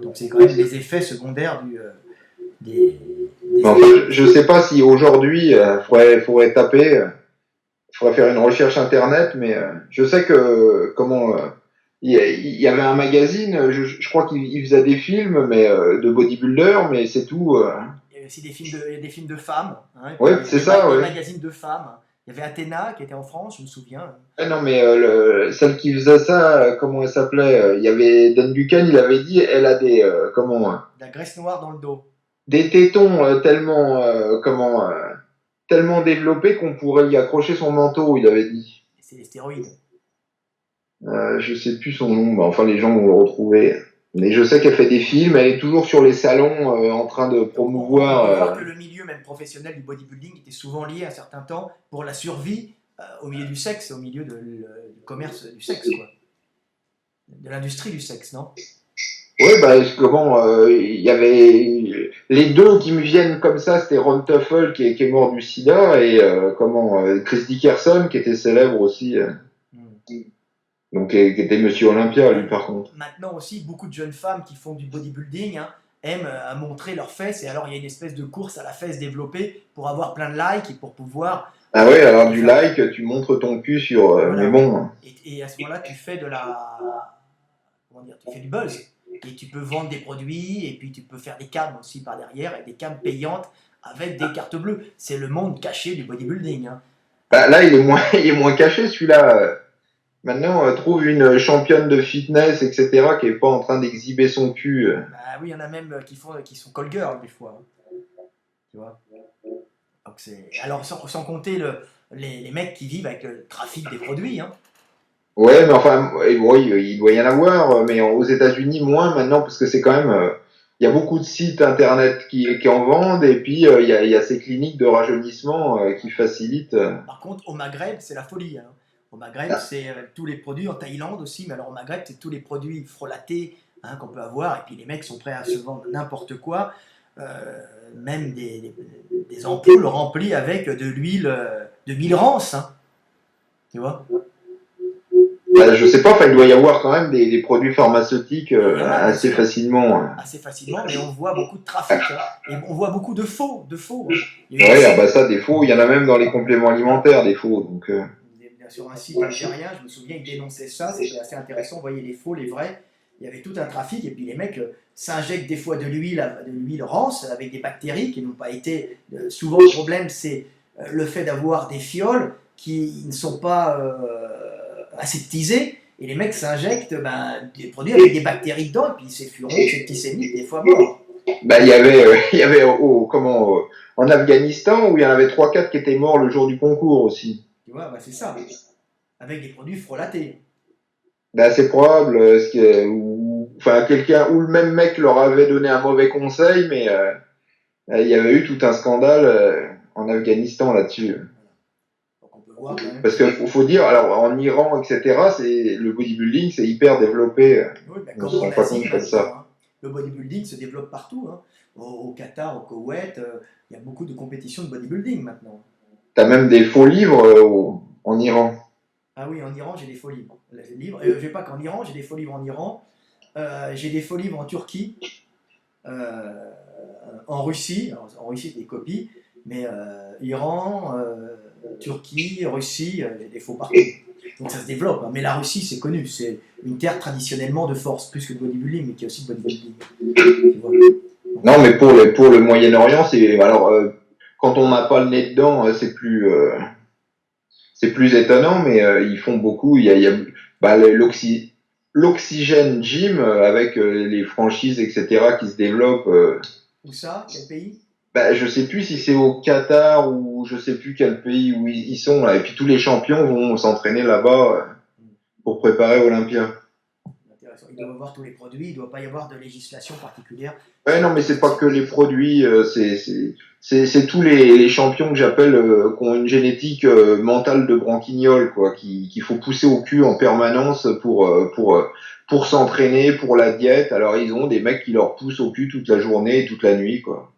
donc c'est quand même les effets secondaires des Enfin, je sais pas si aujourd'hui, faudrait taper, faudrait faire une recherche internet, mais je sais que il y avait un magazine, je crois qu'il faisait des films, mais de bodybuilder, mais c'est tout. Il y avait aussi des films de femmes. Hein, ouais, c'est ça. Des ouais. magazines de femmes. Il y avait Athéna qui était en France, je me souviens. Ah non, mais celle qui faisait ça, comment elle s'appelait il y avait Dan Buchan, il avait dit, elle a des De la graisse noire dans le dos. des tétons tellement développés qu'on pourrait y accrocher son manteau, il avait dit. C'est les stéroïdes. Je sais plus son nom, mais enfin les gens vont le retrouver. Mais je sais qu'elle fait des films, elle est toujours sur les salons en train de promouvoir. On peut voir que le milieu même professionnel du bodybuilding était souvent lié à un certain temps pour la survie au milieu du sexe, au milieu du commerce du sexe, quoi. De l'industrie du sexe, non? Ouais, il y avait les deux qui me viennent comme ça, c'était Ron Tuffle qui est mort du sida et Chris Dickerson qui était célèbre aussi. Donc qui était Monsieur Olympia lui par contre. Maintenant aussi, beaucoup de jeunes femmes qui font du bodybuilding aiment à montrer leurs fesses, et alors il y a une espèce de course à la fesse développée pour avoir plein de likes et pour pouvoir... Ah ouais, alors du like, tu montres ton cul sur... voilà. Mais bon... Et à ce moment-là, tu fais tu fais du buzz. Et tu peux vendre des produits, et puis tu peux faire des cams aussi par derrière, et des cams payantes avec des cartes bleues. C'est le monde caché du bodybuilding. Hein. Bah, là, il est moins caché celui-là. Maintenant, trouve une championne de fitness, etc., qui est pas en train d'exhiber son cul. Bah oui, il y en a même qui sont call girls des fois. Hein. Tu vois. Donc alors sans compter les mecs qui vivent avec le trafic des produits. Hein. Ouais, mais enfin, oui, il doit y en avoir, mais aux États-Unis moins maintenant parce que c'est quand même, il y a beaucoup de sites internet qui en vendent et puis il y a ces cliniques de rajeunissement qui facilitent. Par contre, au Maghreb, c'est la folie, hein. Au Maghreb, c'est tous les produits, en Thaïlande aussi, mais alors au Maghreb, c'est tous les produits frelatés, hein, qu'on peut avoir, et puis les mecs sont prêts à se vendre n'importe quoi, même des ampoules remplies avec de l'huile rance, hein, tu vois. Bah, je sais pas, enfin, il doit y avoir quand même des produits pharmaceutiques Il y en a, bien assez sûr, facilement. assez facilement, mais on voit beaucoup de trafic, hein, et on voit beaucoup de faux, hein. Il y a eu un Ouais, ah site, bah ça, des faux, il y en a même dans les compléments alimentaires, des faux. Donc, sur un site algérien, je me souviens, ils dénonçaient ça, c'était assez intéressant, vous voyez les faux, les vrais, il y avait tout un trafic, et puis les mecs s'injectent des fois de l'huile rance avec des bactéries qui n'ont pas été... souvent le problème c'est le fait d'avoir des fioles qui ne sont pas aseptisées, et les mecs s'injectent des produits avec des bactéries dedans, et puis c'est furon, c'est septicémie, des fois mort. bah, il y avait comment, en Afghanistan où il y en avait trois quatre qui étaient morts le jour du concours aussi. Tu vois, c'est ça, avec des produits frelatés. Bah, c'est probable, ou, enfin, quelqu'un, ou le même mec leur avait donné un mauvais conseil, mais il y avait eu tout un scandale en Afghanistan là-dessus. Donc on peut voir quand même Parce que... qu'il faut dire, alors en Iran, etc., c'est le bodybuilding, c'est hyper développé. Oui, ben, On comme se en rend pas Asie compte de maintenant, ça. hein. Le bodybuilding se développe partout, hein. Au Qatar, au Koweït, il y a beaucoup de compétitions de bodybuilding maintenant. T'as même des faux livres en Iran. Ah oui, en Iran, j'ai des faux livres. J'ai pas qu'en Iran, j'ai des faux livres en Iran, j'ai des faux livres en Turquie, euh, en Russie. Alors, en Russie, c'est des copies, mais Iran, Turquie, Russie, j'ai des faux partout. Donc ça se développe, hein. Mais la Russie, c'est connu, c'est une terre traditionnellement de force, plus que de bodybuilding, mais qui a aussi de bodybuilding. Tu vois. Donc Non, ça, mais pour le Moyen-Orient, c'est alors quand on n'a pas le nez dedans, c'est plus étonnant, mais ils font beaucoup. Il y a bah, l'Oxygène Gym avec les franchises, etc., qui se développent. où ça? Quel pays? Bah, je sais plus si c'est au Qatar ou je sais plus quel pays où ils sont là. Et puis tous les champions vont s'entraîner là-bas pour préparer Olympia. Intéressant. Il doit y avoir tous les produits, il ne doit pas y avoir de législation particulière Ouais, sur non, mais c'est pas l'utilisation. que les produits, c'est tous les champions que j'appelle qui ont une génétique mentale de branquignol, quoi, qu'il faut pousser au cul en permanence pour s'entraîner, pour la diète. Alors ils ont des mecs qui leur poussent au cul toute la journée et toute la nuit, quoi.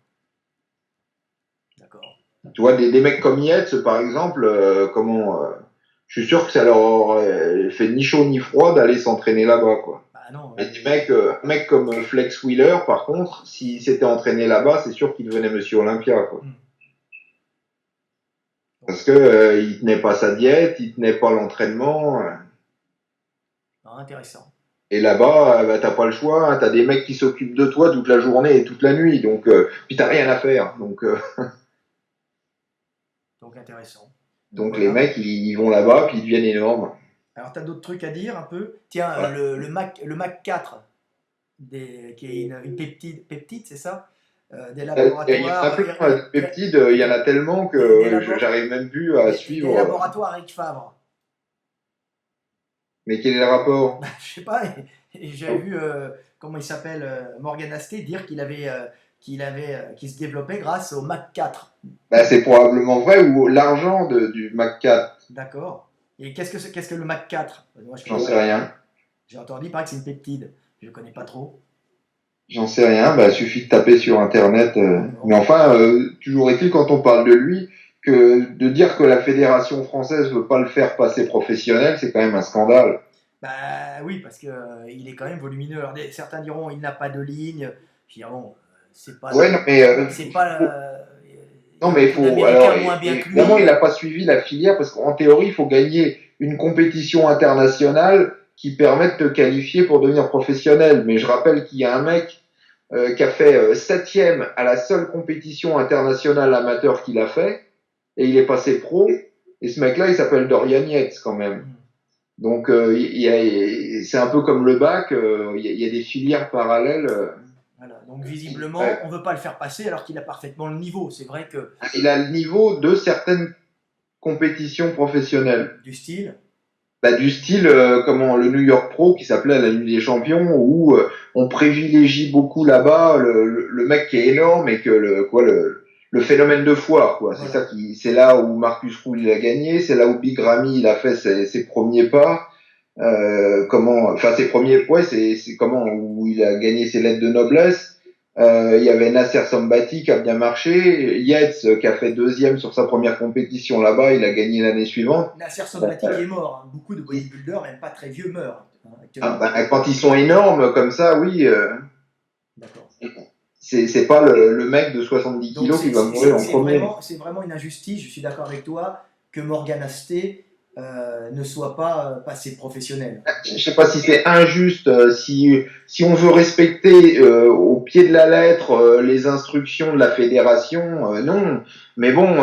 D'accord. Tu vois, des mecs comme Yates, par exemple, je suis sûr que ça leur aurait fait ni chaud ni froid d'aller s'entraîner là-bas, quoi. Bah non, Mais des mecs, un mec comme Flex Wheeler, par contre, s'il s'était entraîné là-bas, c'est sûr qu'il devenait Monsieur Olympia, quoi. bon, Parce que il tenait pas sa diète, il tenait pas l'entraînement. non, intéressant. Et là-bas, bah, t'as pas le choix, hein, t'as des mecs qui s'occupent de toi toute la journée et toute la nuit, donc puis t'as rien à faire. Donc intéressant. Donc Donc les voilà. mecs, ils vont là-bas, puis ils deviennent énormes. Alors tu as d'autres trucs à dire un peu? Tiens, Ouais. le Mac 4, qui est une peptide, c'est ça? Des Il y en a laboratoires, plein, de peptides, il y en a tellement des, que j'arrive même plus à des suivre. laboratoires Eric Favre. Mais quel est le rapport? Je sais pas, et j'ai vu, comment il s'appelle, Morgan Asté dire qu'il se développait grâce au Mac 4. Bah, c'est probablement vrai, ou l'argent du Mac 4, D'accord. Et qu'est-ce que le Mac 4? Moi, je j'en connais sais pas. rien. J'ai entendu, il paraît que c'est une peptide. Je connais pas trop. J'en sais rien, bah, il suffit de taper sur Internet. Mais D'accord. enfin, toujours est-il, quand on parle de lui, que de dire que la fédération française veut pas le faire passer professionnel, c'est quand même un scandale. Bah oui, parce que il est quand même volumineux. Alors, certains diront il n'a pas de ligne. Je dis bon, Ouais, non, mais c'est pas, il y non, a mais il beaucoup faut. Alors, d'Américains moins bien que évidemment, lui. il n'a pas suivi la filière parce qu'en théorie, il faut gagner une compétition internationale qui permette de te qualifier pour devenir professionnel. Mais je rappelle qu'il y a un mec qui a fait septième à la seule compétition internationale amateur qu'il a fait, et il est passé pro. Et ce mec-là, il s'appelle Dorian Yates quand même. Hmm. Donc, c'est un peu comme le bac, il y a des filières parallèles. Voilà. Donc visiblement, Ouais. on veut pas le faire passer alors qu'il a parfaitement le niveau. C'est vrai que Il a le niveau de certaines compétitions professionnelles. du style. Du style comment le New York Pro qui s'appelait la Ligue des Champions où on privilégie beaucoup là-bas le mec qui est énorme et que le phénomène de foire quoi. C'est Voilà. ça c'est là où Marcus Ruhl il a gagné, c'est là où Big Ramy il a fait ses premiers pas. Ses premiers, ouais, c'est comment où il a gagné ses lettres de noblesse. Il y avait Nasser Sombati qui a bien marché, Yates qui a fait deuxième sur sa première compétition là-bas, il a gagné l'année suivante. Nasser Sombati qui est mort. Hein. Beaucoup de bodybuilders, même pas très vieux, meurent. Hein, Quand ils sont énormes comme ça, oui, D'accord. c'est pas le mec de 70 kilos qui va mourir en premier. C'est vraiment une injustice, je suis d'accord avec toi, que Morgan Asté ne soit pas passé professionnel. Je sais pas si c'est injuste, si on veut respecter au pied de la lettre les instructions de la fédération, non. Mais bon,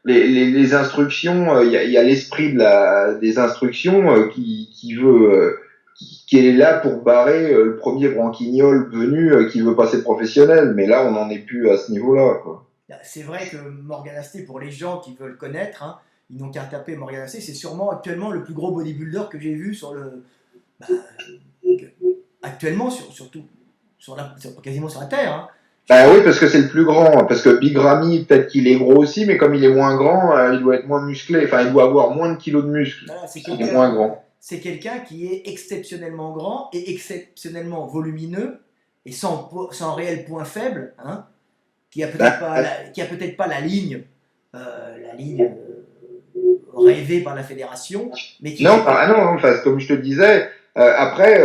les instructions, il y a l'esprit des instructions qui veut, qui est là pour barrer le premier branquignol venu qui veut passer professionnel. Mais là, on n'en est plus à ce niveau-là, quoi. C'est vrai que Morgan Asté, pour les gens qui veulent connaître, hein, ils n'ont qu'à taper Morgan Asté, c'est sûrement actuellement le plus gros bodybuilder que j'ai vu sur le. Bah, actuellement, quasiment sur la Terre. Hein. Oui, parce que c'est le plus grand. Parce que Big Ramy, peut-être qu'il est gros aussi, mais comme il est moins grand, il doit être moins musclé. Enfin, il doit avoir moins de kilos de muscles. Voilà, il est moins grand. C'est quelqu'un qui est exceptionnellement grand et exceptionnellement volumineux et sans réel point faible, hein, qui a peut-être pas la ligne rêvée par la fédération, mais qui non, comme je te disais, après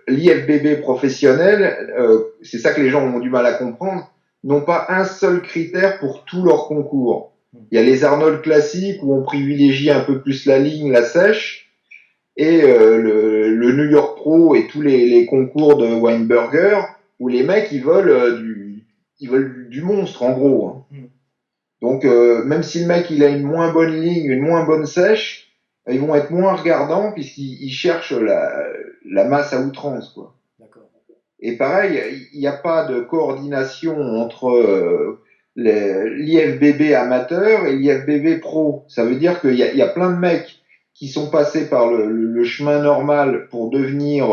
l'IFBB professionnel, c'est ça que les gens ont du mal à comprendre, n'ont pas un seul critère pour tous leurs concours. Il y a les Arnold classiques où on privilégie un peu plus la ligne, la sèche, et le New York Pro et tous les concours de Weinberger où les mecs ils veulent du monstre en gros. Hein. Donc même si le mec il a une moins bonne ligne, une moins bonne sèche, ils vont être moins regardants puisqu'ils cherchent la masse à outrance quoi. D'accord. Et pareil, il n'y a pas de coordination entre l'IFBB amateur et l'IFBB pro. Ça veut dire qu'il y a plein de mecs qui sont passés par le chemin normal pour devenir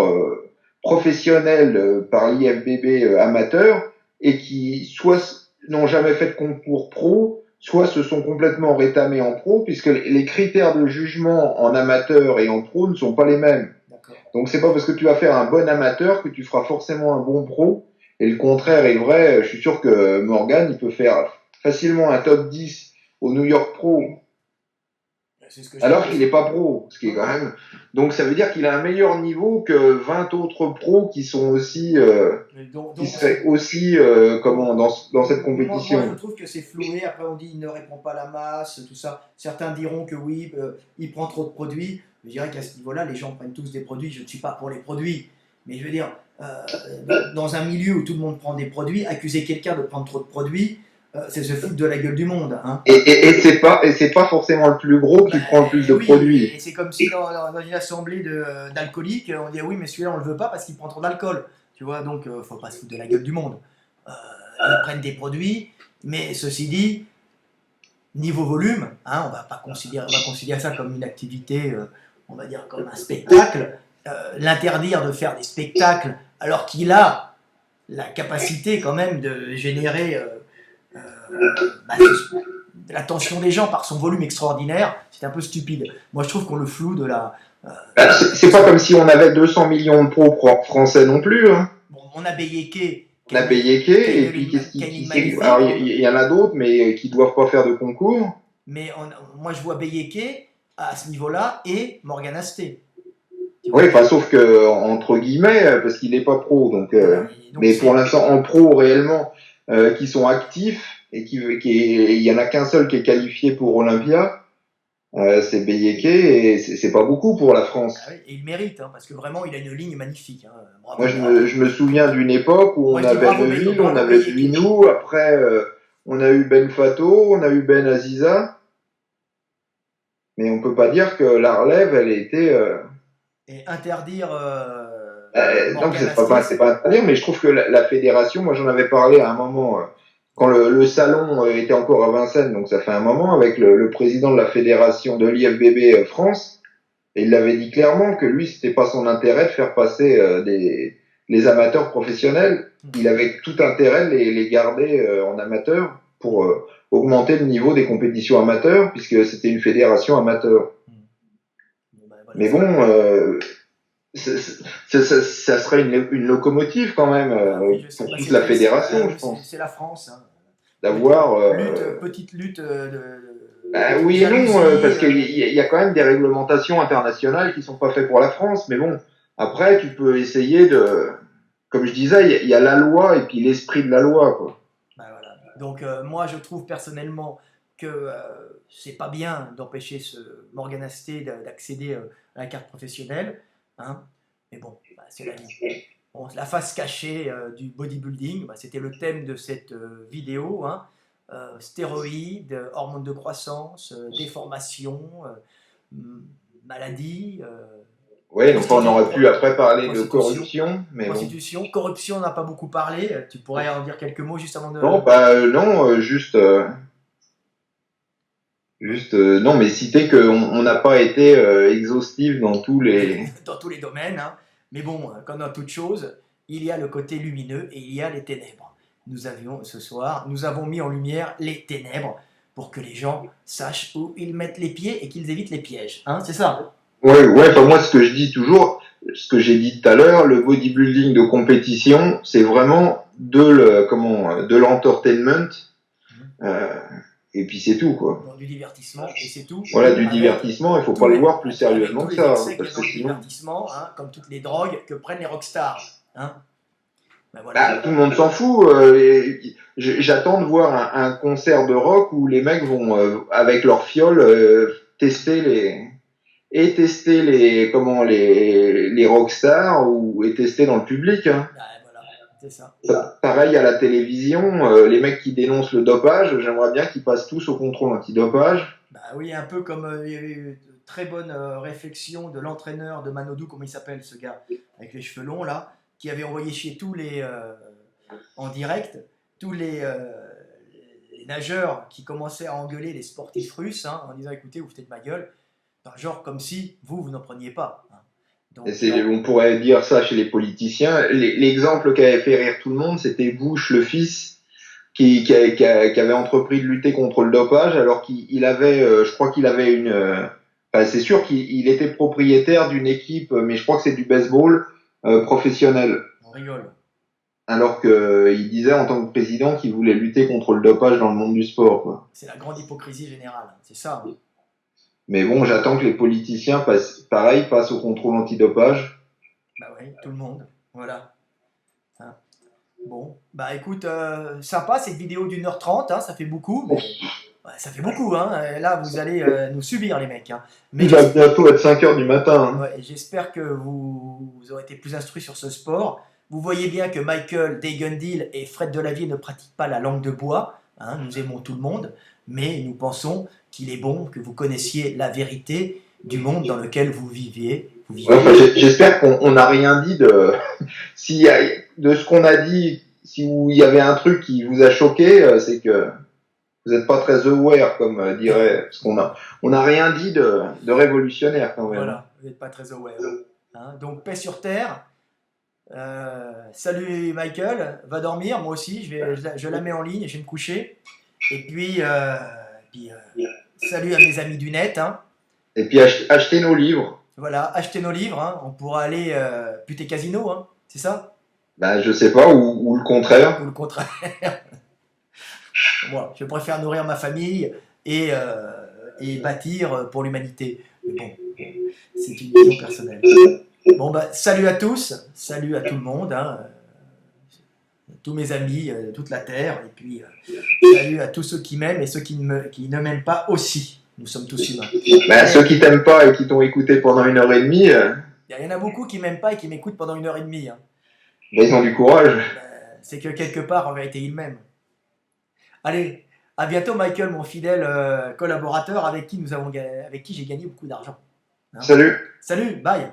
professionnels par l'IFBB amateur et qui soit n'ont jamais fait de concours pro, soit se sont complètement rétamés en pro, puisque les critères de jugement en amateur et en pro ne sont pas les mêmes. Donc c'est pas parce que tu vas faire un bon amateur que tu feras forcément un bon pro, et le contraire est vrai. Je suis sûr que Morgan, il peut faire facilement un top 10 au New York Pro, alors qu'il n'est pas pro, ce qui est quand même. Donc ça veut dire qu'il a un meilleur niveau que 20 autres pros qui sont aussi qui seraient aussi dans cette compétition. Moi, je trouve que c'est floué. Après on dit il ne répond pas à la masse, tout ça. Certains diront que oui, il prend trop de produits. Je dirais qu'à ce niveau-là, les gens prennent tous des produits. Je ne suis pas pour les produits, mais je veux dire, dans un milieu où tout le monde prend des produits, accuser quelqu'un de prendre trop de produits, c'est se foutre de la gueule du monde. Hein. Et c'est pas forcément le plus gros qui prend le plus de produits. Et c'est comme si dans une assemblée d'alcooliques, on dit oui, mais celui-là on le veut pas parce qu'il prend trop d'alcool. Tu vois, donc faut pas se foutre de la gueule du monde. Ils prennent des produits, mais ceci dit, niveau volume, hein, on va considérer ça comme une activité, on va dire comme un spectacle. L'interdire de faire des spectacles alors qu'il a la capacité quand même de générer l'attention des gens par son volume extraordinaire, c'est un peu stupide. Moi je trouve qu'on le floue de la... c'est pas comme si on avait 200 millions de pros français non plus. Hein. Bon, on a Beyeke. On a Beyeke, et puis alors il y en a d'autres, mais qui doivent pas faire de concours. Mais moi je vois Beyeke à ce niveau-là et Morgan Asté. Oui, sauf que entre guillemets, parce qu'il n'est pas pro, donc mais pour l'instant en pro réellement, qui sont actifs et il y en a qu'un seul qui est qualifié pour Olympia, c'est Beyeke et c'est pas beaucoup pour la France. Ah oui, et il mérite, hein, parce que vraiment il a une ligne magnifique. Hein. Bravo, moi je me souviens d'une époque où on avait Neville, on avait Vinou, après on a eu Ben Fato, on a eu Ben Aziza, mais on peut pas dire que la relève elle était et interdire. Donc c'est pas interdire, mais je trouve que la fédération, moi j'en avais parlé à un moment quand le salon était encore à Vincennes, donc ça fait un moment avec le président de la fédération de l'IFBB France, Et il l'avait dit clairement que lui, c'était pas son intérêt de faire passer les amateurs professionnels. Il avait tout intérêt de les garder en amateurs pour augmenter le niveau des compétitions amateurs, puisque c'était une fédération amateur. Bon, ben, voilà, Mais bon, ça serait une locomotive quand même oui, je sais, pour bah, toute la fédération, je c'est pense, la France, hein. d'avoir. Petite lutte Bah, de oui et non, jalousie. parce qu'il y a quand même des réglementations internationales qui sont pas faites pour la France. Mais bon, après, tu peux essayer de, comme je disais, il y a la loi et puis l'esprit de la loi, quoi. Bah, voilà. Donc moi je trouve personnellement que c'est pas bien d'empêcher ce Morgan Asté d'accéder à la carte professionnelle, hein. Mais bon, bah, c'est la vie. Bon, la face cachée du bodybuilding, bah, c'était le thème de cette vidéo, hein. Stéroïdes, hormones de croissance, déformation, m- maladie, Oui, donc on aurait pu après parler de prostitution. corruption, mais bon. Prostitution, corruption, on n'a pas beaucoup parlé. Tu pourrais en dire quelques mots juste avant Non, de. bah non, non, mais citer qu'on n'a pas été exhaustif dans tous les. Dans tous les domaines, hein. Mais bon, comme dans toute chose, il y a le côté lumineux et il y a les ténèbres. Nous avons mis en lumière les ténèbres pour que les gens sachent où ils mettent les pieds et qu'ils évitent les pièges. Hein, c'est ça. Ouais, ouais. Enfin, moi, ce que je dis toujours, ce que j'ai dit tout à l'heure, le bodybuilding de compétition, c'est vraiment de l'entertainment, Mhm. euh, et puis c'est tout, quoi. Bon, du divertissement et c'est tout. Voilà, du Avec divertissement, il faut pas le voir plus avec sérieusement tous que les ça, hein, excès qu'il y a parce dans que le sinon, divertissement, hein, comme toutes les drogues que prennent les rockstars. Hein. Ben voilà. bah, tout le monde s'en fout. J'attends de voir un concert de rock où les mecs vont avec leur fiole tester les rockstars et tester dans le public. Hein. Ben voilà, c'est ça. Pareil à la télévision, les mecs qui dénoncent le dopage, j'aimerais bien qu'ils passent tous au contrôle antidopage. Bah oui, un peu comme il y avait eu de très bonne réflexion de l'entraîneur de Manodou, comment il s'appelle ce gars, avec les cheveux longs là, qui avait envoyé chier en direct, tous les nageurs qui commençaient à engueuler les sportifs russes, hein, en disant écoutez, vous foutez de ma gueule, dans le genre comme si vous n'en preniez pas. Hein. Et Donc, on pourrait dire ça chez les politiciens. L'exemple qui avait fait rire tout le monde, c'était Bush, le fils, qui avait entrepris de lutter contre le dopage, alors qu'il avait, je crois qu'il avait enfin, c'est sûr qu'il était propriétaire d'une équipe, mais je crois que c'est du baseball professionnel. on rigole. Alors qu'il disait en tant que président qu'il voulait lutter contre le dopage dans le monde du sport, quoi. C'est la grande hypocrisie générale, c'est ça. Hein. Mais bon, j'attends que les politiciens passent au contrôle antidopage. Bah oui, tout le monde, voilà. Hein. Bon, bah écoute, sympa cette vidéo d'1h30, hein, ça fait beaucoup, mais ouais, ça fait beaucoup, hein. Et là, vous allez nous subir, les mecs. Hein. Mais Il va bientôt être 5 heures du matin. Hein. ouais, j'espère que vous aurez été plus instruits sur ce sport. Vous voyez bien que Michael Deigundil et Fred Delavier ne pratiquent pas la langue de bois. Hein, nous aimons tout le monde, mais nous pensons qu'il est bon que vous connaissiez la vérité du monde dans lequel vous viviez. Ouais, enfin, j'espère qu'on n'a rien dit de ce qu'on a dit. Si il y avait un truc qui vous a choqué, c'est que vous n'êtes pas très aware, comme dirait, parce on a rien dit de révolutionnaire quand même. Voilà, vous n'êtes pas très aware. Hein, donc paix sur terre. Salut Michael, va dormir, moi aussi, je la mets en ligne, je vais me coucher. Et puis, salut à mes amis du net. Hein. Et puis acheter nos livres. Voilà, achetez nos livres, hein. On pourra aller buter casino, hein. C'est ça? Ben, je sais pas, ou le contraire. Ou le contraire. Moi, je préfère nourrir ma famille et bâtir pour l'humanité. Mais bon, c'est une vision personnelle. Bon, bah, salut à tous, salut à tout le monde, hein, tous mes amis, toute la Terre, et puis salut à tous ceux qui m'aiment et ceux qui ne m'aiment pas aussi. Nous sommes tous humains. Ben, ceux qui t'aiment pas et qui t'ont écouté pendant 1 heure et demie, Il y en a beaucoup qui m'aiment pas et qui m'écoutent pendant 1 heure et demie. Hein. ben, ils ont du courage. C'est que quelque part, en vérité, ils m'aiment. Allez, à bientôt, Michael, mon fidèle collaborateur avec qui j'ai gagné beaucoup d'argent. Hein. Salut. Salut, bye.